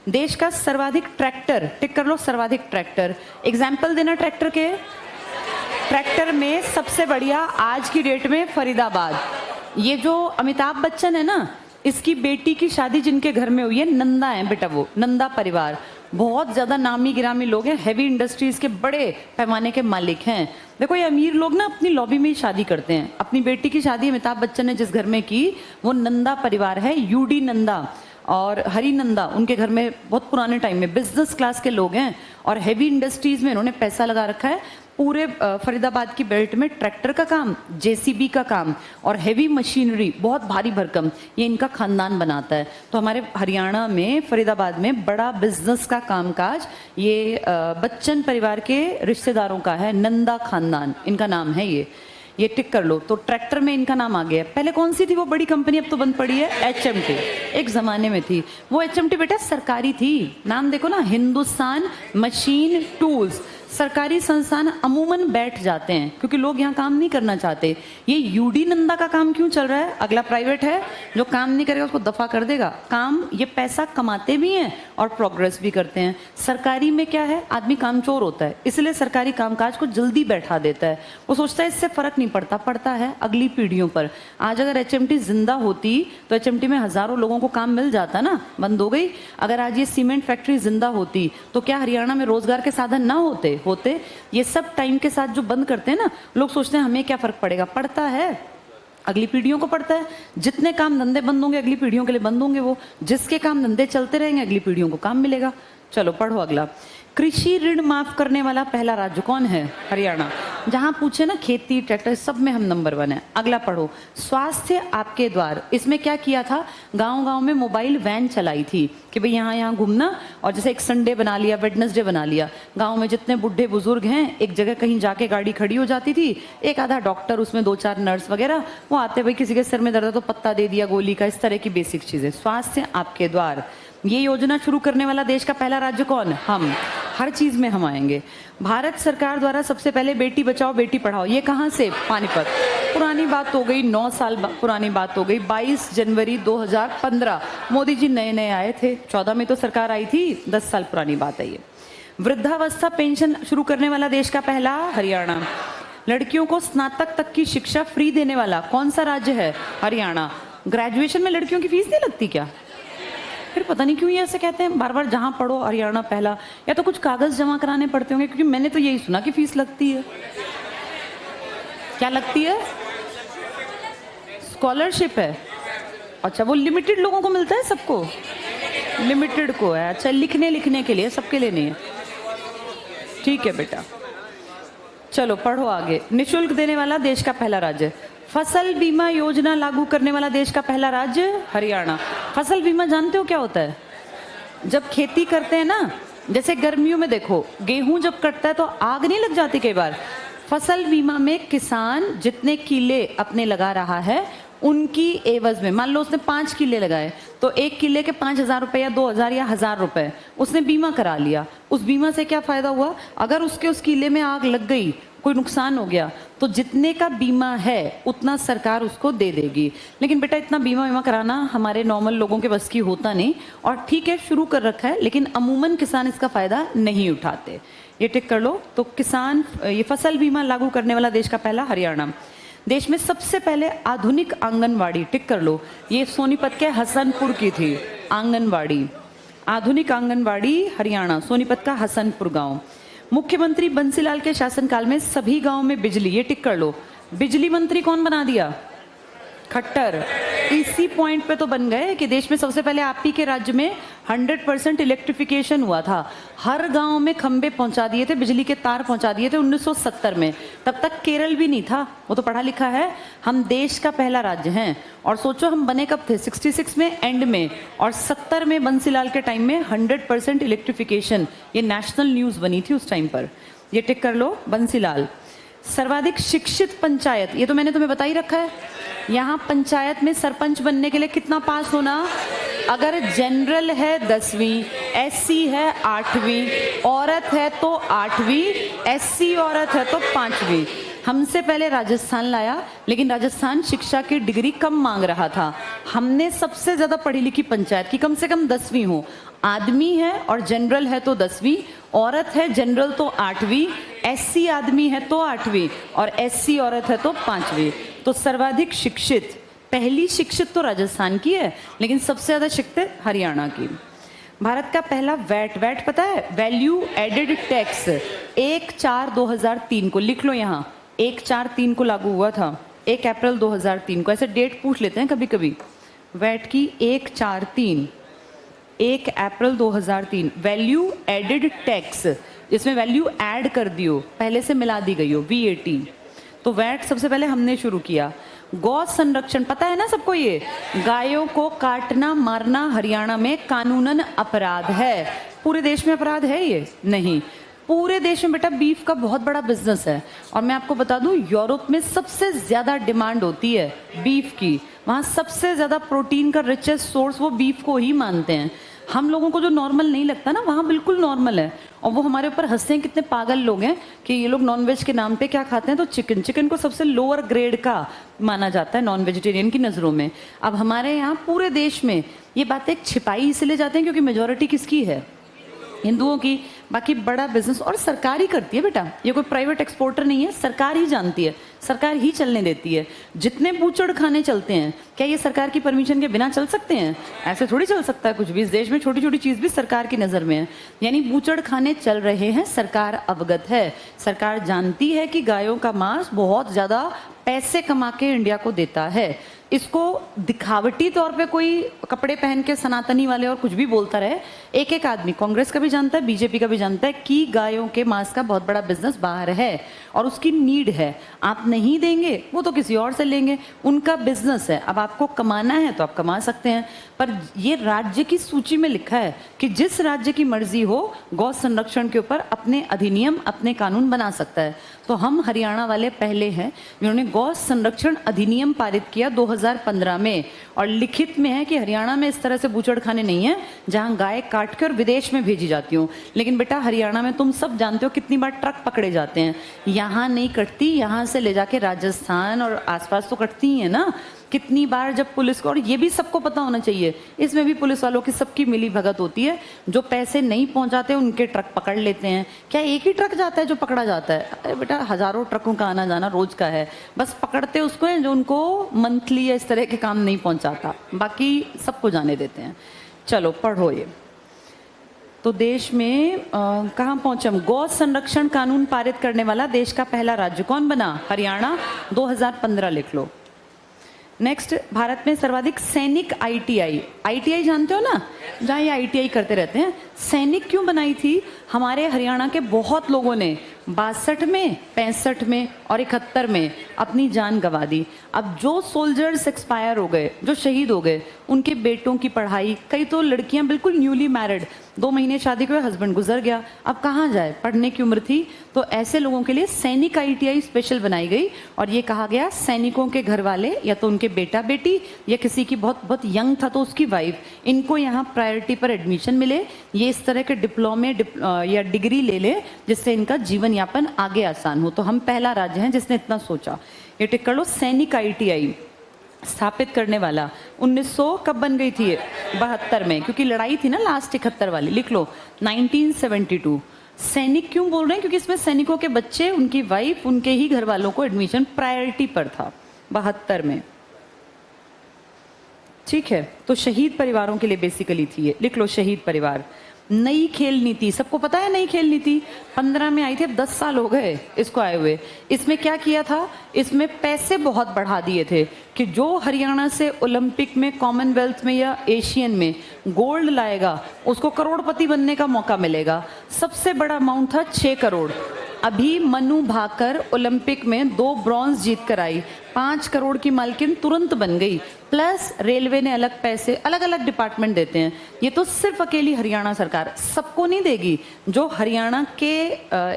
देश का सर्वाधिक ट्रैक्टर, टिक कर लो, सर्वाधिक ट्रैक्टर। एग्जाम्पल देना ट्रैक्टर के। ट्रैक्टर में सबसे बढ़िया आज की डेट में फरीदाबाद। ये जो अमिताभ बच्चन है ना, इसकी बेटी की शादी जिनके घर में हुई है, नंदा है बेटा, वो नंदा परिवार, बहुत ज्यादा नामी गिरामी लोग हैं, हैवी इंडस्ट्रीज के बड़े पैमाने के मालिक हैं। देखो ये अमीर लोग ना अपनी लॉबी में ही शादी करते हैं। अपनी बेटी की शादी अमिताभ बच्चन ने जिस घर में की वो नंदा परिवार है, यूडी नंदा और हरी नंदा, उनके घर में बहुत पुराने टाइम में बिजनेस क्लास के लोग हैं और हैवी इंडस्ट्रीज में इन्होंने पैसा लगा रखा है। पूरे फरीदाबाद की बेल्ट में ट्रैक्टर का काम, जेसीबी का काम और हैवी मशीनरी, बहुत भारी भरकम, ये इनका खानदान बनाता है। तो हमारे हरियाणा में फरीदाबाद में बड़ा बिजनेस का कामकाज ये बच्चन परिवार के रिश्तेदारों का है, नंदा खानदान इनका नाम है। ये टिक कर लो। तो ट्रैक्टर में इनका नाम आ गया। पहले कौन सी थी वो बड़ी कंपनी, अब तो बंद पड़ी है? एचएमटी। एक जमाने में थी वो एचएमटी बेटा, सरकारी थी। नाम देखो ना, हिंदुस्तान मशीन टूल्स। सरकारी संस्थान अमूमन बैठ जाते हैं क्योंकि लोग यहाँ काम नहीं करना चाहते। ये यूडी नंदा का काम क्यों चल रहा है? अगला प्राइवेट है, जो काम नहीं करेगा उसको दफा कर देगा। काम ये पैसा कमाते भी हैं और प्रोग्रेस भी करते हैं। सरकारी में क्या है, आदमी कामचोर होता है, इसलिए सरकारी कामकाज को जल्दी बैठा देता है। वो सोचता है इससे फर्क नहीं पड़ता, पड़ता है अगली पीढ़ियों पर। आज अगर एचएमटी जिंदा होती तो एचएमटी में हजारों लोगों को काम मिल जाता ना, बंद हो गई। अगर आज ये सीमेंट फैक्ट्री जिंदा होती तो क्या हरियाणा में रोजगार के साधन ना होते? ये सब टाइम के साथ जो बंद करते हैं ना, लोग सोचते हैं हमें क्या फर्क पड़ेगा, पड़ता है, अगली पीढ़ियों को पड़ता है। जितने काम धंधे बंद होंगे अगली पीढ़ियों के लिए बंद होंगे, वो जिसके काम धंधे चलते रहेंगे अगली पीढ़ियों को काम मिलेगा। चलो पढ़ो अगला। कृषि ऋण माफ करने वाला पहला राज्य कौन है? हरियाणा। जहां पूछे ना खेती, ट्रैक्टर, सब में हम नंबर 1 है। अगला पढ़ो। स्वास्थ्य आपके द्वार, इसमें क्या किया था, गांव गांव में मोबाइल वैन चलाई थी कि भाई यहाँ घूमना, और जैसे एक संडे बना लिया, वेडनेसडे बना लिया। गांव में जितने बुढ़े बुजुर्ग हैं एक जगह कहीं जाके गाड़ी खड़ी हो जाती थी, एक आधा डॉक्टर, उसमें 2-4 नर्स वगैरह, वो आते भाई किसी के सिर में दर्द है तो पत्ता दे दिया गोली का, इस तरह की बेसिक चीजें। स्वास्थ्य आपके द्वार, ये योजना शुरू करने वाला देश का पहला राज्य कौन? हम। हर चीज में हम आएंगे। भारत सरकार द्वारा सबसे पहले बेटी बचाओ बेटी पढ़ाओ, ये कहां से? पानीपत। पुरानी बात हो गई, 9 साल पुरानी बात हो गई। 22 जनवरी 2015 मोदी जी नए नए आए थे, 14 में तो सरकार आई थी, 10 साल पुरानी बात है ये। वृद्धावस्था पेंशन शुरू करने वाला देश का पहला हरियाणा। लड़कियों को स्नातक तक की शिक्षा फ्री देने वाला कौन सा राज्य है? हरियाणा। ग्रेजुएशन में लड़कियों की फीस नहीं लगती क्या? फिर पता नहीं क्यों ये ऐसे कहते हैं बार बार, जहां पढ़ो हरियाणा पहला। या तो कुछ कागज जमा कराने पड़ते होंगे, क्योंकि मैंने तो यही सुना कि फीस लगती है। क्या लगती है? स्कॉलरशिप है। अच्छा, वो लिमिटेड लोगों को मिलता है, सबको लिमिटेड को है। अच्छा, लिखने के लिए, सबके लिए नहीं है। ठीक है बेटा, चलो पढ़ो आगे। निःशुल्क देने वाला देश का पहला राज्य। फसल बीमा योजना लागू करने वाला देश का पहला राज्य हरियाणा। फसल बीमा जानते हो क्या होता है? जब खेती करते हैं ना, जैसे गर्मियों में देखो गेहूं जब कटता है तो आग नहीं लग जाती कई बार। फसल बीमा में किसान जितने किले अपने लगा रहा है उनकी एवज में मान लो उसने 5 किले लगाए तो 1 किले के 5,000 रुपए या 2,000 या 1,000 रुपए उसने बीमा करा लिया। उस बीमा से क्या फायदा हुआ? अगर उसके उस किले में आग लग गई, कोई नुकसान हो गया, तो जितने का बीमा है उतना सरकार उसको दे देगी। लेकिन बेटा इतना बीमा कराना हमारे नॉर्मल लोगों के बस की होता नहीं, और ठीक है शुरू कर रखा है लेकिन अमूमन किसान इसका फायदा नहीं उठाते। ये टिक कर लो। तो किसान ये फसल बीमा लागू करने वाला देश का पहला हरियाणा। देश में सबसे पहले आधुनिक आंगनवाड़ी, टिक कर लो, ये सोनीपत के हसनपुर की थी आंगनवाड़ी। आधुनिक आंगनवाड़ी हरियाणा, सोनीपत का हसनपुर गांव। मुख्यमंत्री बंसीलाल के शासनकाल में सभी गांवों में बिजली, ये टिक कर लो। बिजली मंत्री कौन बना दिया? खट्टर। इसी पॉइंट पे तो बन गए कि देश में सबसे पहले आप ही के राज्य में 100% इलेक्ट्रिफिकेशन हुआ था। हर गांव में खंबे पहुंचा दिए थे, बिजली के तार पहुंचा दिए थे 1970 में। तब तक केरल भी नहीं था, वो तो पढ़ा लिखा है। हम देश का पहला राज्य हैं। और सोचो हम बने कब थे? 66 में एंड में, और 70 में बंसीलाल के टाइम में 100% इलेक्ट्रिफिकेशन, ये नेशनल न्यूज बनी थी उस टाइम पर। ये टिक कर लो, बंसीलाल। सर्वाधिक शिक्षित पंचायत, ये तो मैंने तुम्हें बता ही रखा है। यहाँ पंचायत में सरपंच बनने के लिए कितना पास होना? अगर जनरल है 10वीं, एससी है 8वीं, औरत है तो 8वीं, एससी औरत है तो 5वीं। हमसे पहले राजस्थान लाया, लेकिन राजस्थान शिक्षा की डिग्री कम मांग रहा था। हमने सबसे ज्यादा पढ़ी लिखी पंचायत की कम से कम 10वीं हो। आदमी है और जनरल है तो 10वीं, औरत है जनरल तो 8वीं, एससी आदमी है तो 8वीं, और एससी औरत है तो 5वीं। तो सर्वाधिक शिक्षित, पहली शिक्षित तो राजस्थान की है, लेकिन सबसे ज्यादा शिक्षित हरियाणा की। भारत का पहला वैट पता है? वैल्यू एडेड टैक्स 1/4/2003 को, लिख लो यहाँ, 1/4/3 को लागू हुआ था, 1 अप्रैल 2003 को। ऐसे डेट पूछ लेते हैं कभी कभी। वैट की 1/4/3, 1 अप्रैल 2003। वैल्यू एडेड टैक्स, जिसमें वैल्यू ऐड कर दी हो, पहले से मिला दी गई हो, VAT। तो वैट सबसे पहले हमने शुरू किया। गौ संरक्षण पता है ना सबको? ये गायों को काटना मारना हरियाणा में कानूनन अपराध है। पूरे देश में अपराध है ये? नहीं। पूरे देश में बेटा बीफ का बहुत बड़ा बिजनेस है। और मैं आपको बता दूं, यूरोप में सबसे ज्यादा डिमांड होती है बीफ की। वहां सबसे ज्यादा प्रोटीन का रिचेस्ट सोर्स वो बीफ को ही मानते हैं। हम लोगों को जो नॉर्मल नहीं लगता ना, वहाँ बिल्कुल नॉर्मल है। और वो हमारे ऊपर हंसते हैं, कितने पागल लोग हैं कि ये लोग नॉनवेज के नाम पे क्या खाते हैं, तो चिकन को सबसे लोअर ग्रेड का माना जाता है नॉन वेजिटेरियन की नज़रों में। अब हमारे यहाँ पूरे देश में ये बातें छिपाई इसलिए जाते हैं क्योंकि मेजोरिटी किसकी है? हिंदुओं की। बाकी बड़ा बिजनेस और सरकार ही करती है बेटा, ये कोई प्राइवेट एक्सपोर्टर नहीं है, सरकार ही जानती है, सरकार ही चलने देती है। जितने बूचड़ खाने चलते हैं, क्या ये सरकार की परमिशन के बिना चल सकते हैं? ऐसे थोड़ी चल सकता है कुछ भी। इस देश में छोटी छोटी चीज भी सरकार की नजर में है। यानी बूचड़ खाने चल रहे हैं, सरकार अवगत है। सरकार जानती है कि गायों का मांस बहुत ज्यादा पैसे कमा के इंडिया को देता है। इसको दिखावटी तौर पे कोई कपड़े पहन के सनातनी वाले और कुछ भी बोलता रहे, एक एक आदमी कांग्रेस का भी जानता है, बीजेपी का भी जानता है कि गायों के मांस का बहुत बड़ा बिजनेस बाहर है और उसकी नीड है। आप नहीं देंगे वो तो किसी और से लेंगे, उनका बिजनेस है। अब आपको कमाना है तो आप कमा सकते हैं, पर ये राज्य की सूची में लिखा है कि जिस राज्य की मर्जी हो गौ संरक्षण के ऊपर अपने अधिनियम, अपने कानून बना सकता है। तो हम हरियाणा वाले पहले हैं जिन्होंने गौ संरक्षण अधिनियम पारित किया 2015 में, और लिखित में है कि हरियाणा में इस तरह से बूचड़ खाने नहीं है जहां गाय काट कर विदेश में भेजी जाती हूँ। लेकिन बेटा हरियाणा में तुम सब जानते हो कितनी बार ट्रक पकड़े जाते हैं, यहाँ नहीं कटती, यहाँ से ले जाके राजस्थान और आसपास तो कटती ही है ना। कितनी बार जब पुलिस को, और ये भी सबको पता होना चाहिए, इसमें भी पुलिस वालों की सबकी मिली भगत होती है। जो पैसे नहीं पहुंचाते उनके ट्रक पकड़ लेते हैं। क्या एक ही ट्रक जाता है जो पकड़ा जाता है? अरे बेटा हजारों ट्रकों का आना जाना रोज का है, बस पकड़ते उसको है जो उनको मंथली या इस तरह के काम नहीं पहुंचाता, बाकी सबको जाने देते हैं। चलो पढ़ो ये। तो देश में कहाँ पहुंचे हम? गौ संरक्षण कानून पारित करने वाला देश का पहला राज्य कौन बना? हरियाणा, 2015 लिख लो। नेक्स्ट, भारत में सर्वाधिक सैनिक ITI जानते हो ना, जहाँ ये ITI करते रहते हैं। सैनिक क्यों बनाई थी? हमारे हरियाणा के बहुत लोगों ने 62 में, 65 में और 71 में अपनी जान गंवा दी। अब जो सोल्जर्स एक्सपायर हो गए, जो शहीद हो गए, उनके बेटों की पढ़ाई, कई तो लड़कियां बिल्कुल न्यूली मैरिड 2 महीने शादी के हुए हस्बैंड गुजर गया, अब कहाँ जाए, पढ़ने की उम्र थी। तो ऐसे लोगों के लिए सैनिक ITI स्पेशल बनाई गई और ये कहा गया सैनिकों के घर वाले या तो उनके बेटा बेटी या किसी की बहुत बहुत यंग था तो उसकी वाइफ, इनको यहाँ प्रायोरिटी पर एडमिशन मिले, ये इस तरह के डिप्लोमे या डिग्री ले ले जिससे इनका जीवन यापन आगे आसान हो। तो हम पहला राज्य हैं जिसने इतना सोचा। ये टिक कर लो, सैनिक ITI स्थापित करने वाला 1900 कब बन गई थी, 72 में, क्योंकि लड़ाई थी ना लास्ट 71 वाली, लिख लो 1972। सैनिक क्यों बोल रहे हैं, क्योंकि इसमें सैनिकों के बच्चे, उनकी वाइफ, उनके ही घर वालों को एडमिशन प्रायोरिटी पर था 72 में। ठीक है, तो शहीद परिवारों के लिए बेसिकली थी ये, लिख लो शहीद परिवार। नई खेल नीति, सबको पता है नई खेल नीति 15 में आई थी, अब 10 साल हो गए इसको आए हुए। इसमें क्या किया था, इसमें पैसे बहुत बढ़ा दिए थे कि जो हरियाणा से ओलंपिक में, कॉमनवेल्थ में या एशियन में गोल्ड लाएगा उसको करोड़पति बनने का मौका मिलेगा। सबसे बड़ा अमाउंट था 6 करोड़। अभी मनु भाकर ओलंपिक में 2 ब्रॉन्ज जीत कर आई, 5 करोड़ की मालकिन तुरंत बन गई, प्लस रेलवे ने अलग पैसे, अलग अलग डिपार्टमेंट देते हैं। ये तो सिर्फ अकेली हरियाणा सरकार, सबको नहीं देगी। जो हरियाणा के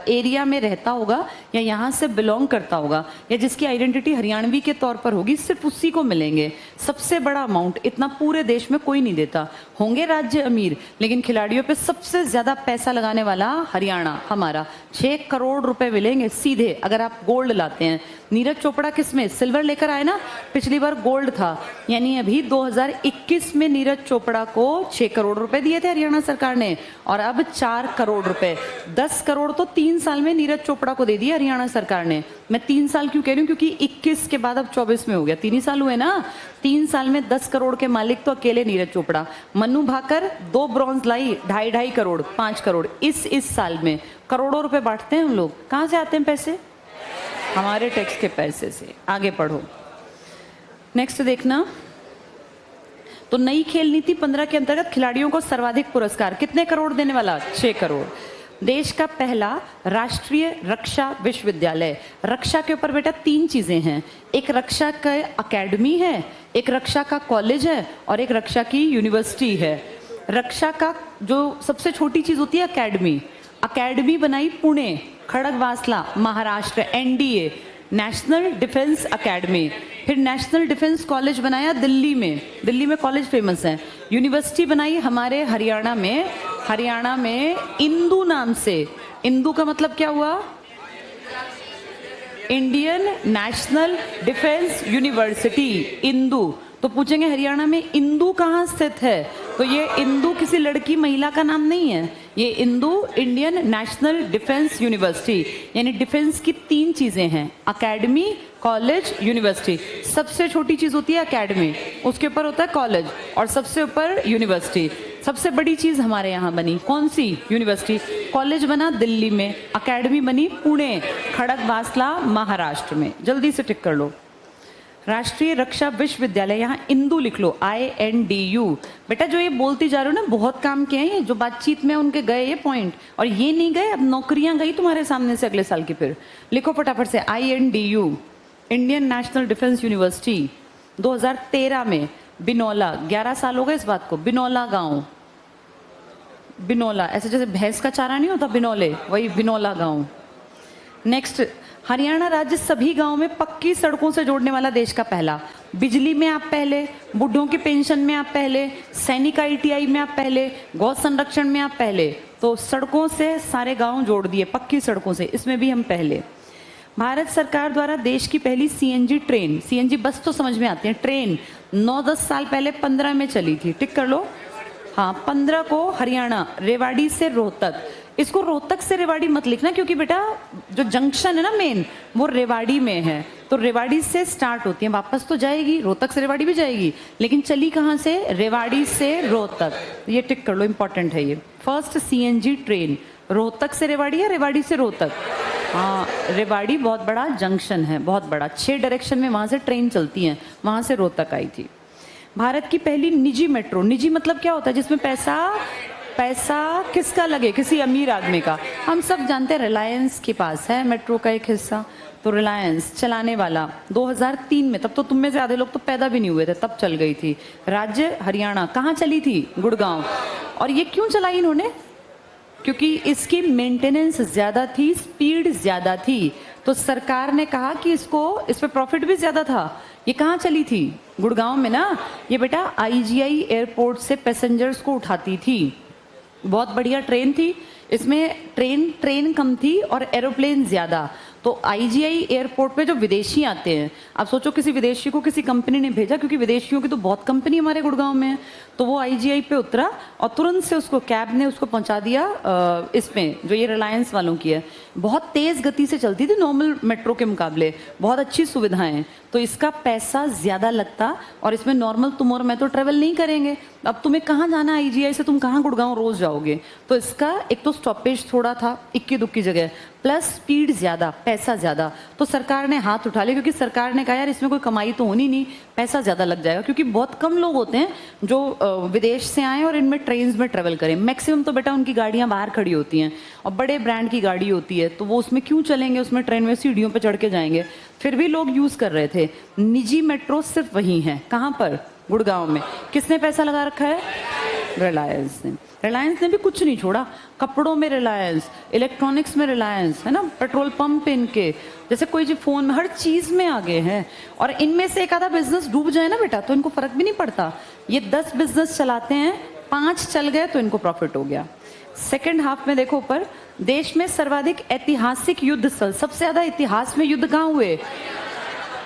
एरिया में रहता होगा या यहाँ से बिलोंग करता होगा या जिसकी आइडेंटिटी हरियाणवी के तौर पर होगी, सिर्फ उसी को मिलेंगे। सबसे बड़ा अमाउंट, इतना पूरे देश में कोई नहीं देता। होंगे राज्य अमीर, लेकिन खिलाड़ियों पे सबसे ज्यादा पैसा लगाने वाला हरियाणा हमारा। 6 करोड़ रुपए मिलेंगे सीधे अगर आप गोल्ड लाते हैं। नीरज चोपड़ा किसमें सिल्वर लेकर आए ना, पिछली बार गोल्ड था, यानी अभी 2021 में नीरज चोपड़ा को 6 करोड़ रुपए दिए थे हरियाणा सरकार ने और अब 4 करोड़ रुपए, 10 करोड़ तो 3 साल में नीरज चोपड़ा को दे दिया हरियाणा सरकार ने। मैं 3 साल क्यों कह रही हूँ, क्योंकि 21 के बाद अब 24 में हो गया, 3 ही साल हुए ना। 3 साल में 10 करोड़ के मालिक तो अकेले नीरज चोपड़ा। मनु भाकर 2 ब्रॉन्ज लाई, 2.5 करोड़, 5 करोड़ इस साल में। करोड़ों रुपए बांटते हैं हम लोग, कहाँ से आते हैं पैसे, हमारे टैक्स के पैसे से। आगे पढ़ो, नेक्स्ट देखना। तो नई खेल नीति 15 के अंतर्गत खिलाड़ियों को सर्वाधिक पुरस्कार कितने करोड़ देने वाला, 6 करोड़। देश का पहला राष्ट्रीय रक्षा विश्वविद्यालय। रक्षा के ऊपर बेटा 3 चीजें हैं, एक रक्षा का अकेडमी है, एक रक्षा का कॉलेज है और एक रक्षा की यूनिवर्सिटी है। रक्षा का जो सबसे छोटी चीज होती है अकेडमी, अकेडमी बनाई Pune, Khadakwasla Maharashtra, NDA national defence academy. फिर नेशनल डिफेंस कॉलेज बनाया दिल्ली में कॉलेज फेमस है। यूनिवर्सिटी बनाई हमारे हरियाणा में इंदू नाम से। इंदू का मतलब क्या हुआ, Indian national defence university, Indu. तो पूछेंगे हरियाणा में इंदू कहाँ स्थित है, तो ये इंदू किसी लड़की महिला का नाम नहीं है, ये Indu Indian national defence university. यानी डिफेंस की 3 चीजें हैं, अकेडमी, कॉलेज, यूनिवर्सिटी। सबसे छोटी चीज होती है अकेडमी, उसके ऊपर होता है कॉलेज और सबसे ऊपर यूनिवर्सिटी। सबसे बड़ी चीज हमारे यहाँ बनी कौन सी, यूनिवर्सिटी। कॉलेज बना दिल्ली में, अकेडमी बनी पुणे, खड़गवासला महाराष्ट्र में। जल्दी से टिक कर लो। राष्ट्रीय रक्षा विश्वविद्यालय, यहाँ इंदू लिख लो, INDU। बेटा जो ये बोलती जा रही हो ना, बहुत काम किए हैं, जो बातचीत में उनके गए ये पॉइंट, और ये नहीं गए, अब नौकरियां गई तुम्हारे सामने से अगले साल की। फिर लिखो फटाफट से, INDU Indian national defence university. 2013 में बिनौला, 11 साल हो गए इस बात को, बिनौला गांव, बिनौला ऐसे जैसे भैंस का चारा नहीं होता बिनौले, वही बिनौला गांव। नेक्स्ट, हरियाणा राज्य सभी गांवों में पक्की सड़कों से जोड़ने वाला देश का पहला। बिजली में आप पहले, बुढ़ों की पेंशन में आप पहले, सैनिक ITI में आप पहले, गौ संरक्षण में आप पहले। तो सड़कों से सारे गांव जोड़ दिए, पक्की सड़कों से, इसमें भी हम पहले। भारत सरकार द्वारा देश की पहली CNG ट्रेन, CNG बस तो समझ में आती है, ट्रेन 9-10 साल पहले 15 में चली थी, टिक कर लो। हाँ 15 को हरियाणा, रेवाड़ी से रोहतक। इसको रोहतक से रेवाड़ी मत लिखना, क्योंकि बेटा जो जंक्शन है ना मेन, वो रेवाड़ी में है। तो रेवाड़ी से स्टार्ट होती है, वापस तो जाएगी, रोहतक से रेवाड़ी भी जाएगी, लेकिन चली कहाँ से, रेवाड़ी से रोहतक। ये टिक कर लो, इंपॉर्टेंट है ये। फर्स्ट CNG ट्रेन रोहतक से रेवाड़ी या रेवाड़ी से रोहतक, हाँ रेवाड़ी बहुत बड़ा जंक्शन है, बहुत बड़ा, 6 डायरेक्शन में वहाँ से ट्रेन चलती हैं, वहाँ से रोहतक आई थी। भारत की पहली निजी मेट्रो, निजी मतलब क्या होता है, जिसमें पैसा पैसा किसका लगे, किसी अमीर आदमी का। हम सब जानते हैं रिलायंस के पास है मेट्रो का एक हिस्सा, तो रिलायंस चलाने वाला 2003 में, तब तो तुम में से आधे लोग तो पैदा भी नहीं हुए थे, तब चल गई थी। राज्य हरियाणा, कहाँ चली थी? गुड़गांव। और ये क्यों चलाई इन्होंने? क्योंकि इसकी मेंटेनेंस ज्यादा थी, स्पीड ज्यादा थी, तो सरकार ने कहा कि इस पे प्रॉफिट भी ज्यादा था। ये कहाँ चली थी? गुड़गांव में ना। ये बेटा आईजीआई एयरपोर्ट से पैसेंजर्स को उठाती थी, बहुत बढ़िया ट्रेन थी। इसमें ट्रेन कम थी और एरोप्लेन ज्यादा। तो आईजीआई एयरपोर्ट पे जो विदेशी आते हैं, आप सोचो किसी विदेशी को किसी कंपनी ने भेजा, क्योंकि विदेशियों की तो बहुत कंपनी हमारे गुड़गांव में है, तो वो आईजीआई पे उतरा और तुरंत से उसको कैब ने उसको पहुंचा दिया इसमें जो ये रिलायंस वालों की है। बहुत तेज गति से चलती थी नॉर्मल मेट्रो के मुकाबले, बहुत अच्छी सुविधाएं, तो इसका पैसा ज्यादा लगता और इसमें नॉर्मल तुम और मैं तो ट्रेवल नहीं करेंगे। अब तुम्हें कहाँ जाना आईजीआई से, तुम कहाँ गुड़गांव रोज जाओगे? तो इसका एक तो स्टॉपेज थोड़ा था इक्की दुक्की जगह, प्लस स्पीड ज्यादा, पैसा ज्यादा, तो सरकार ने हाथ उठा लिया, क्योंकि सरकार ने कहा यार इसमें कोई कमाई तो होनी नहीं, पैसा ज्यादा लग जाएगा, क्योंकि बहुत कम लोग होते हैं जो विदेश से आए और इनमें ट्रेन में ट्रेवल करें। मैक्सिमम तो बेटा उनकी गाड़ियां बाहर खड़ी होती हैं और बड़े ब्रांड की गाड़ी होती है, तो वो उसमें क्यों चलेंगे, उसमें ट्रेन में सीढ़ियों पर चढ़ के जाएंगे। फिर भी लोग यूज कर रहे थे। निजी मेट्रो सिर्फ वही है, कहाँ पर? गुड़गांव में। किसने पैसा लगा रखा है? रिलायंस ने। रिलायंस ने भी कुछ नहीं छोड़ा, कपड़ों में रिलायंस, इलेक्ट्रॉनिक्स में रिलायंस, है ना, पेट्रोल पंप इनके, जैसे कोई जी फोन में, हर चीज में आगे हैं। और इनमें से एक आधा बिजनेस डूब जाए ना बेटा तो इनको फर्क भी नहीं पड़ता। ये 10 बिजनेस चलाते हैं, 5 चल गए तो इनको प्रॉफिट हो गया। सेकेंड हाफ में देखो ऊपर, देश में सर्वाधिक ऐतिहासिक युद्ध स्थल, सबसे ज्यादा इतिहास में युद्ध कहाँ हुए?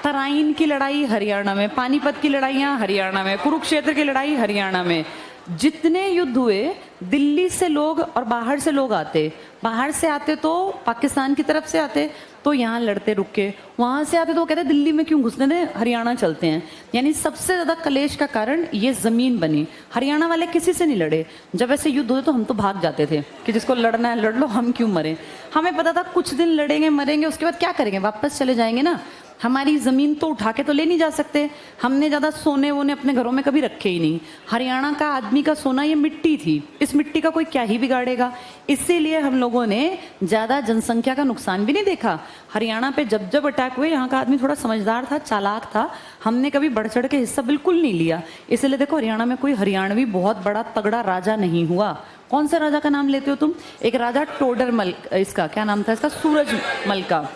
तराइन की लड़ाई हरियाणा में, पानीपत की लड़ाइयां हरियाणा में, कुरुक्षेत्र की लड़ाई हरियाणा में। जितने युद्ध हुए दिल्ली से लोग और बाहर से लोग आते, बाहर से आते तो पाकिस्तान की तरफ से आते तो यहाँ लड़ते रुक के, वहां से आते तो वो कहते दिल्ली में क्यों घुसने दे, हरियाणा चलते हैं। यानी सबसे ज्यादा कलेश का कारण ये जमीन बनी। हरियाणा वाले किसी से नहीं लड़े, जब ऐसे युद्ध हुए तो हम तो भाग जाते थे कि जिसको लड़ना है लड़ लो, हम क्यों मरे। हमें पता था कुछ दिन लड़ेंगे मरेंगे, उसके बाद क्या करेंगे, वापस चले जाएंगे ना। हमारी जमीन तो उठा के तो ले नहीं जा सकते। हमने ज्यादा सोने वोने अपने घरों में कभी रखे ही नहीं। हरियाणा का आदमी का सोना ये मिट्टी थी, इस मिट्टी का कोई क्या ही बिगाड़ेगा। इसीलिए हम लोगों ने ज्यादा जनसंख्या का नुकसान भी नहीं देखा। हरियाणा पे जब जब अटैक हुए, यहाँ का आदमी थोड़ा समझदार था, चालाक था, हमने कभी बढ़ चढ़ के हिस्सा बिल्कुल नहीं लिया। इसलिए देखो हरियाणा में कोई हरियाणवी बहुत बड़ा तगड़ा राजा नहीं हुआ। कौन सा राजा का नाम लेते हो तुम? एक राजा टोडरमल, इसका क्या नाम था, इसका सूरजमल का।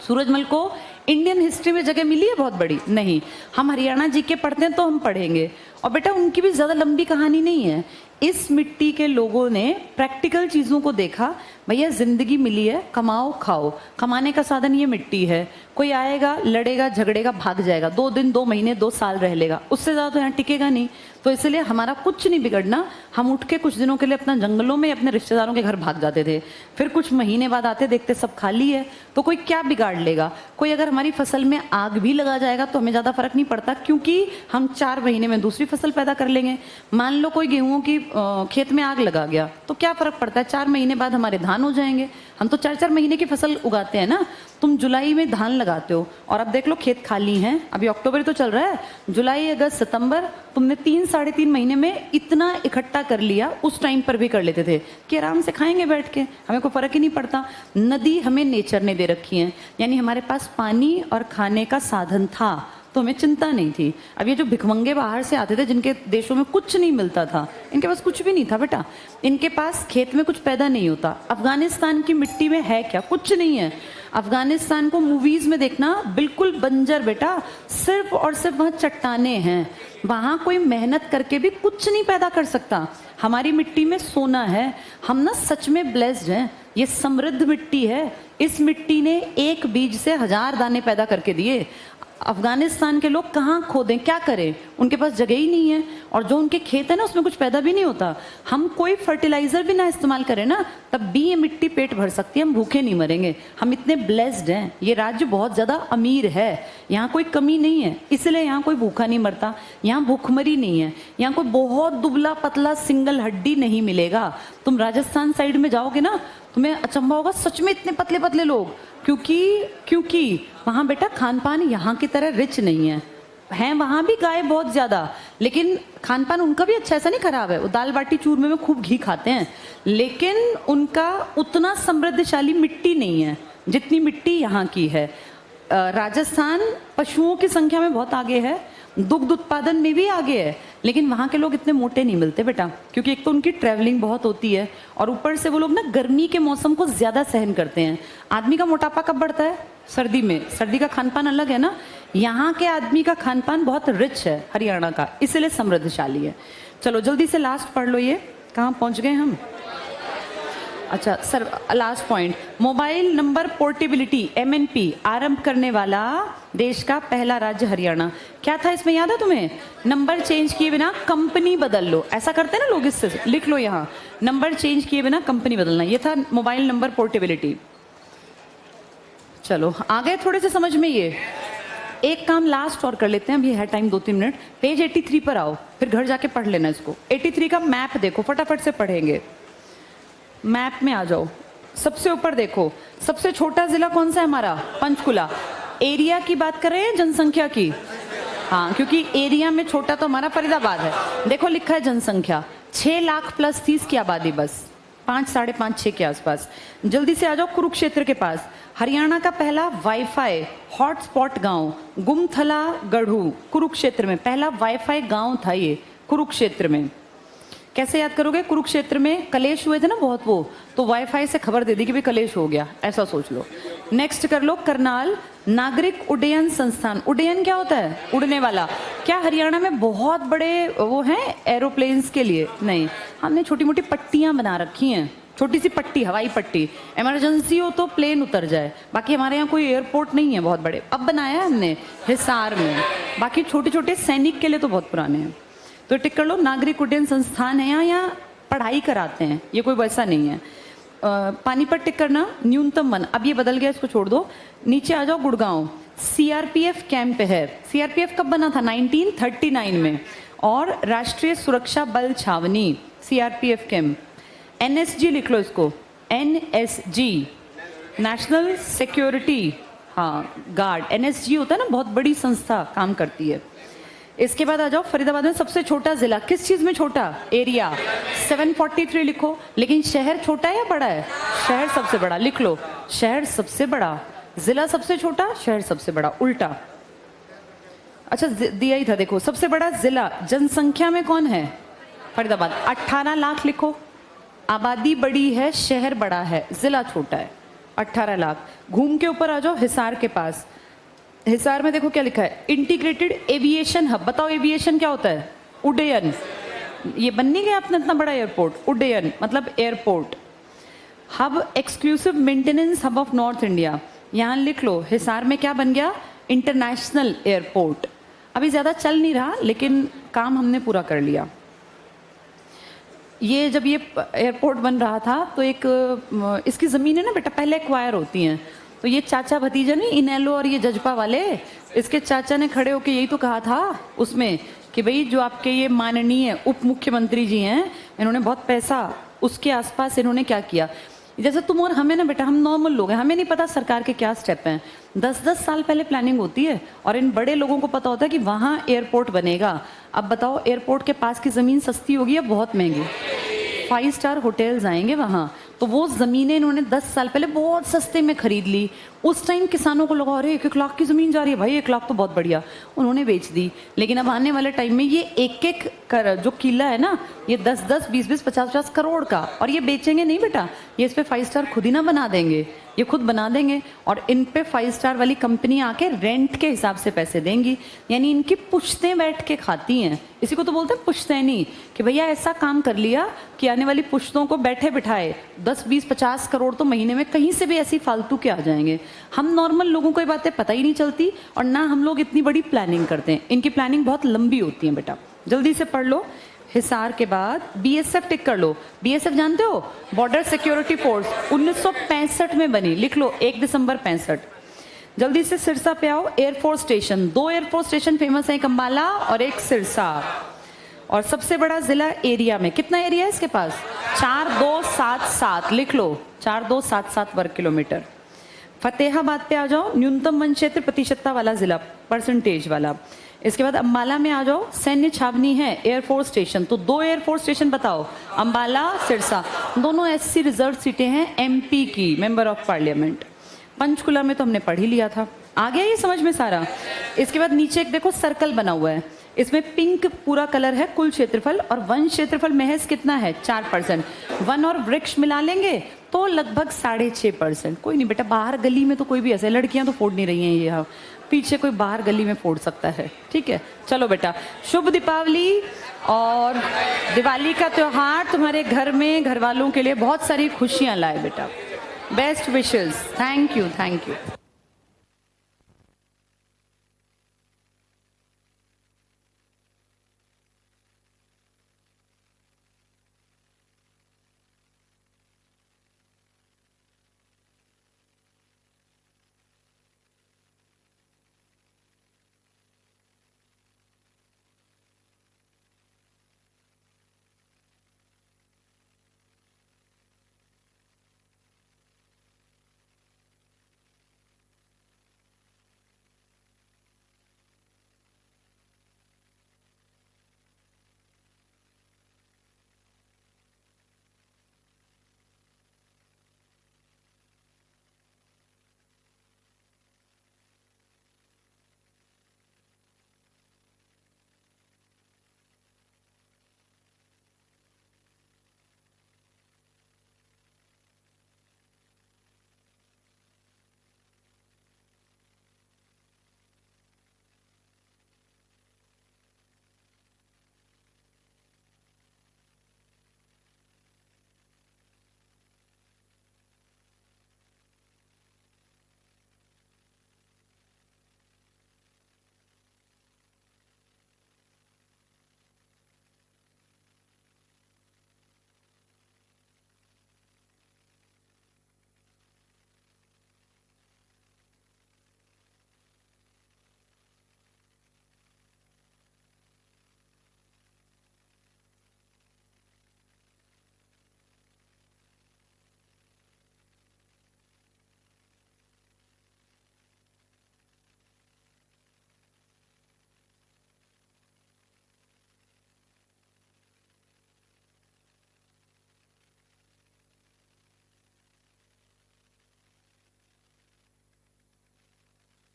सूरजमल को इंडियन हिस्ट्री में जगह मिली है बहुत बड़ी? नहीं। हम हरियाणा जीके पढ़ते हैं तो हम पढ़ेंगे। और बेटा उनकी भी ज्यादा लंबी कहानी नहीं है। इस मिट्टी के लोगों ने प्रैक्टिकल चीजों को देखा, भैया जिंदगी मिली है, कमाओ खाओ, कमाने का साधन ये मिट्टी है। कोई आएगा लड़ेगा झगड़ेगा भाग जाएगा, 2 दिन 2 महीने 2 साल रह लेगा, उससे ज्यादा तो यहाँ टिकेगा नहीं। तो इसलिए हमारा कुछ नहीं बिगड़ना। हम उठ के कुछ दिनों के लिए अपना जंगलों में अपने रिश्तेदारों के घर भाग जाते थे, फिर कुछ महीने बाद आते देखते सब खाली है, तो कोई क्या बिगाड़ लेगा। कोई अगर हमारी फसल में आग भी लगा जाएगा तो हमें ज्यादा फर्क नहीं पड़ता, क्योंकि हम 4 महीने में दूसरी फसल पैदा कर लेंगे। मान लो कोई गेहूं की खेत में आग लगा गया तो क्या फर्क पड़ता है, 4 महीने बाद हमारे धान हो जाएंगे। हम तो 4-4 महीने की फसल उगाते हैं ना। तुम जुलाई में धान लगाते हो और अब देख लो खेत खाली हैं, अभी अक्टूबर तो चल रहा है, जुलाई अगस्त सितंबर, तुमने 3-3.5 महीने में इतना इकट्ठा कर लिया। उस टाइम पर भी कर लेते थे कि आराम से खाएंगे बैठ के, हमें कोई फर्क ही नहीं पड़ता। नदी हमें नेचर ने दे रखी है, यानी हमारे पास पानी और खाने का साधन था तो हमें चिंता नहीं थी। अब ये जो भिखमंगे बाहर से आते थे जिनके देशों में कुछ नहीं मिलता था, इनके पास कुछ भी नहीं था बेटा, इनके पास खेत में कुछ पैदा नहीं होता। अफगानिस्तान की मिट्टी में है क्या? कुछ नहीं है। अफगानिस्तान को मूवीज में देखना, बिल्कुल बंजर बेटा, सिर्फ और सिर्फ वहाँ चट्टाने हैं, वहां कोई मेहनत करके भी कुछ नहीं पैदा कर सकता। हमारी मिट्टी में सोना है, हम ना सच में ब्लेस्ड हैं। ये समृद्ध मिट्टी है, इस मिट्टी ने एक बीज से 1000 दाने पैदा करके दिए। अफगानिस्तान के लोग कहाँ खोदें, क्या करें, उनके पास जगह ही नहीं है। और जो उनके खेत है ना उसमें कुछ पैदा भी नहीं होता। हम कोई फर्टिलाइजर भी ना इस्तेमाल करें ना तब भी ये मिट्टी पेट भर सकती है, हम भूखे नहीं मरेंगे। हम इतने ब्लेस्ड हैं, ये राज्य बहुत ज्यादा अमीर है, यहाँ कोई कमी नहीं है, इसलिए यहाँ कोई भूखा नहीं मरता, यहाँ भूखमरी नहीं है, यहाँ कोई बहुत दुबला पतला सिंगल हड्डी नहीं मिलेगा। तुम राजस्थान साइड में जाओगे ना तुम्हें अचंभा होगा, सच में इतने पतले पतले लोग, क्योंकि वहां बेटा खान पान यहाँ की तरह रिच नहीं है। वहां भी गाय बहुत ज्यादा, लेकिन खान पान उनका भी अच्छा, ऐसा नहीं खराब है, वो दाल बाटी चूरमे में खूब घी खाते हैं, लेकिन उनका उतना समृद्धशाली मिट्टी नहीं है जितनी मिट्टी यहाँ की है। राजस्थान पशुओं की संख्या में बहुत आगे है, दुग्ध उत्पादन में भी आगे है, लेकिन वहाँ के लोग इतने मोटे नहीं मिलते बेटा, क्योंकि एक तो उनकी ट्रैवलिंग बहुत होती है और ऊपर से वो लोग ना गर्मी के मौसम को ज़्यादा सहन करते हैं। आदमी का मोटापा कब बढ़ता है? सर्दी में। सर्दी का खान पान अलग है ना। यहाँ के आदमी का खान पान बहुत रिच है हरियाणा का, इसलिए समृद्धशाली है। चलो जल्दी से लास्ट पढ़ लो, ये कहाँ पहुँच गए हम? अच्छा sir, last point, mobile number portability MNP आरंभ करने वाला देश का पहला राज्य हरियाणा। क्या था इसमें, याद है तुम्हें? नंबर चेंज किए बिना कंपनी बदल लो, ऐसा करते हैं ना लोग, इससे लिख लो यहाँ, नंबर चेंज किए बिना कंपनी बदलना, ये था मोबाइल नंबर पोर्टेबिलिटी। चलो आ गए थोड़े से समझ में। ये एक काम लास्ट और कर लेते हैं, अभी है टाइम 2-3 मिनट। पेज 83 पर आओ, फिर घर जाके पढ़ लेना इसको। 83 का मैप देखो, फटाफट से पढ़ेंगे। मैप में आ जाओ, सबसे ऊपर देखो, सबसे छोटा जिला कौन सा है हमारा? पंचकुला। एरिया की बात कर रहे हैं, जनसंख्या की? हाँ, क्योंकि एरिया में छोटा तो हमारा फरीदाबाद है। देखो लिखा है जनसंख्या 6 लाख प्लस 30 की आबादी, बस 5, 5.5, 6 के आसपास। जल्दी से आ जाओ कुरुक्षेत्र के पास, हरियाणा का पहला वाईफाई हॉटस्पॉट गांव गुमथला गढ़ू, कुरुक्षेत्र में पहला वाईफाई गांव था ये, कुरुक्षेत्र में। कैसे याद करोगे? कुरुक्षेत्र में कलेश हुए थे ना बहुत, वो तो वाईफाई से खबर दे दी कि भाई कलेश हो गया, ऐसा सोच लो। नेक्स्ट कर लो, करनाल नागरिक उड्डयन संस्थान। उड्डयन क्या होता है? उड़ने वाला। क्या हरियाणा में बहुत बड़े वो हैं एरोप्लेन्स के लिए? नहीं, हमने छोटी मोटी पट्टियां बना रखी हैं, छोटी सी पट्टी, हवाई पट्टी, इमरजेंसी हो तो प्लेन उतर जाए। बाकी हमारे यहाँ कोई एयरपोर्ट नहीं है बहुत बड़े, अब बनाया है हमने हिसार में, बाकी छोटे छोटे सैनिक के लिए तो बहुत पुराने हैं। तो टिक कर लो, नागरिक उड्डयन संस्थान है यहाँ पढ़ाई कराते हैं, ये कोई वैसा नहीं है। पानीपत टिक करना, न्यूनतम वन, अब ये बदल गया, इसको छोड़ दो। नीचे आ जाओ, गुड़गांव CRPF कैंप है। CRPF कब बना था? 1939 में। और राष्ट्रीय सुरक्षा बल छावनी, CRPF कैंप। NSG लिख लो इसको, NSG नेशनल सिक्योरिटी, हाँ गार्ड, NSG होता है ना, बहुत बड़ी संस्था काम करती है। इसके बाद आ जाओ, फरीदाबाद में सबसे छोटा जिला, किस चीज में छोटा? एरिया, 743 लिखो। लेकिन शहर छोटा है या बड़ा है? शहर सबसे बड़ा, लिख लो, शहर सबसे बड़ा, जिला सबसे छोटा, शहर सबसे बड़ा, उल्टा। अच्छा दिया ही था, देखो सबसे बड़ा जिला जनसंख्या में कौन है? फरीदाबाद, 18 लाख लिखो। आबादी बड़ी है, शहर बड़ा है, जिला छोटा है, 18 लाख। घूम के ऊपर आ जाओ, हिसार के पास। हिसार में देखो क्या लिखा है, इंटीग्रेटेड एविएशन हब। बताओ एविएशन क्या होता है? उड्डयन। ये बन नहीं गया अपना इतना बड़ा एयरपोर्ट, उड्डयन मतलब airport. Hub exclusive maintenance hub of north India, यहाँ लिख लो। हिसार में क्या बन गया? International airport. अभी ज़्यादा चल नहीं रहा, लेकिन काम हमने पूरा कर लिया। ये जब ये एयरपोर्ट बन रहा था तो एक इसकी ज़मीनें ना बेटा पहले एक्वायर होती हैं, तो ये चाचा भतीजा नहीं, इनेलो और ये जजपा वाले, इसके चाचा ने खड़े होकर यही तो कहा था उसमें कि भाई जो आपके ये माननीय उप मुख्यमंत्री जी हैं, इन्होंने बहुत पैसा उसके आसपास इन्होंने क्या किया। जैसे तुम और हमें ना बेटा, हम नॉर्मल लोग हैं, हमें नहीं पता सरकार के क्या स्टेप हैं। 10-10 साल पहले प्लानिंग होती है और इन बड़े लोगों को पता होता है कि वहाँ एयरपोर्ट बनेगा। अब बताओ एयरपोर्ट के पास की ज़मीन सस्ती होगी या बहुत महंगी? 5 स्टार होटल्स आएंगे वहाँ, तो वो ज़मीनें इन्होंने 10 साल पहले बहुत सस्ते में खरीद ली। उस टाइम किसानों को लगा अरे 1-1 लाख की ज़मीन जा रही है भाई, 1 लाख तो बहुत बढ़िया, उन्होंने बेच दी। लेकिन अब आने वाले टाइम में ये एक जो किला है ना, ये 10-10, 20-20, 50-50 करोड़ का, और ये बेचेंगे नहीं बेटा, ये इस पे 5 स्टार खुद ही ना बना देंगे, ये खुद बना देंगे और इन पे 5 स्टार वाली कंपनी आके रेंट के हिसाब से पैसे देंगी। यानी इनकी पुश्तें बैठ के खाती हैं, इसी को तो बोलते हैं पुश्तैनी, कि भैया ऐसा काम कर लिया कि आने वाली पुश्तों को बैठे बिठाए 10-20-50 करोड़ तो महीने में कहीं से भी ऐसी फालतू के आ जाएंगे। हम नॉर्मल लोगों को ये बातें पता ही नहीं चलती और ना हम लोग इतनी बड़ी प्लानिंग करते हैं। इनकी प्लानिंग बहुत लंबी होती है बेटा, जल्दी से पढ़ लो। हिसार के बाद BSF टिक कर लो। BSF जानते हो? बॉर्डर सिक्योरिटी फोर्स, 1965 में बनी, लिख लो 1 दिसंबर 65। जल्दी से सिरसा पे आओ, air force station, 2 air force station famous है, एक अम्बाला और एक सिरसा। और सबसे बड़ा जिला एरिया में, कितना एरिया है इसके पास? 4277, लिख लो 4277 वर्ग किलोमीटर। फतेहाबाद पे आ जाओ, न्यूनतम वन क्षेत्र प्रतिशतता वाला जिला, परसेंटेज वाला। इसके बाद अंबाला में आ जाओ, सैन्य छावनी है, एयरफोर्स स्टेशन, तो 2 एयरफोर्स स्टेशन बताओ, अंबाला, सिरसा, दोनों एससी रिजर्व सीटें हैं एमपी की, मेंबर ऑफ पार्लियामेंट। पंचकुला में तो हमने पढ़ ही लिया था, आ गया ये समझ में सारा। इसके बाद नीचे एक देखो सर्कल बना हुआ है, इसमें पिंक पूरा कलर है कुल क्षेत्रफल, और वन क्षेत्रफल महज कितना है 4%। वन और वृक्ष मिला लेंगे तो लगभग 6.5%। कोई नहीं बेटा, बाहर गली में तो कोई भी ऐसे, लड़कियां तो फोड़ नहीं रही हैं, ये हाँ पीछे कोई बाहर गली में फोड़ सकता है, ठीक है। चलो बेटा, शुभ दीपावली, और दिवाली का त्योहार तुम्हारे घर में घर वालों के लिए बहुत सारी खुशियां लाए बेटा। Best wishes, thank you, thank you.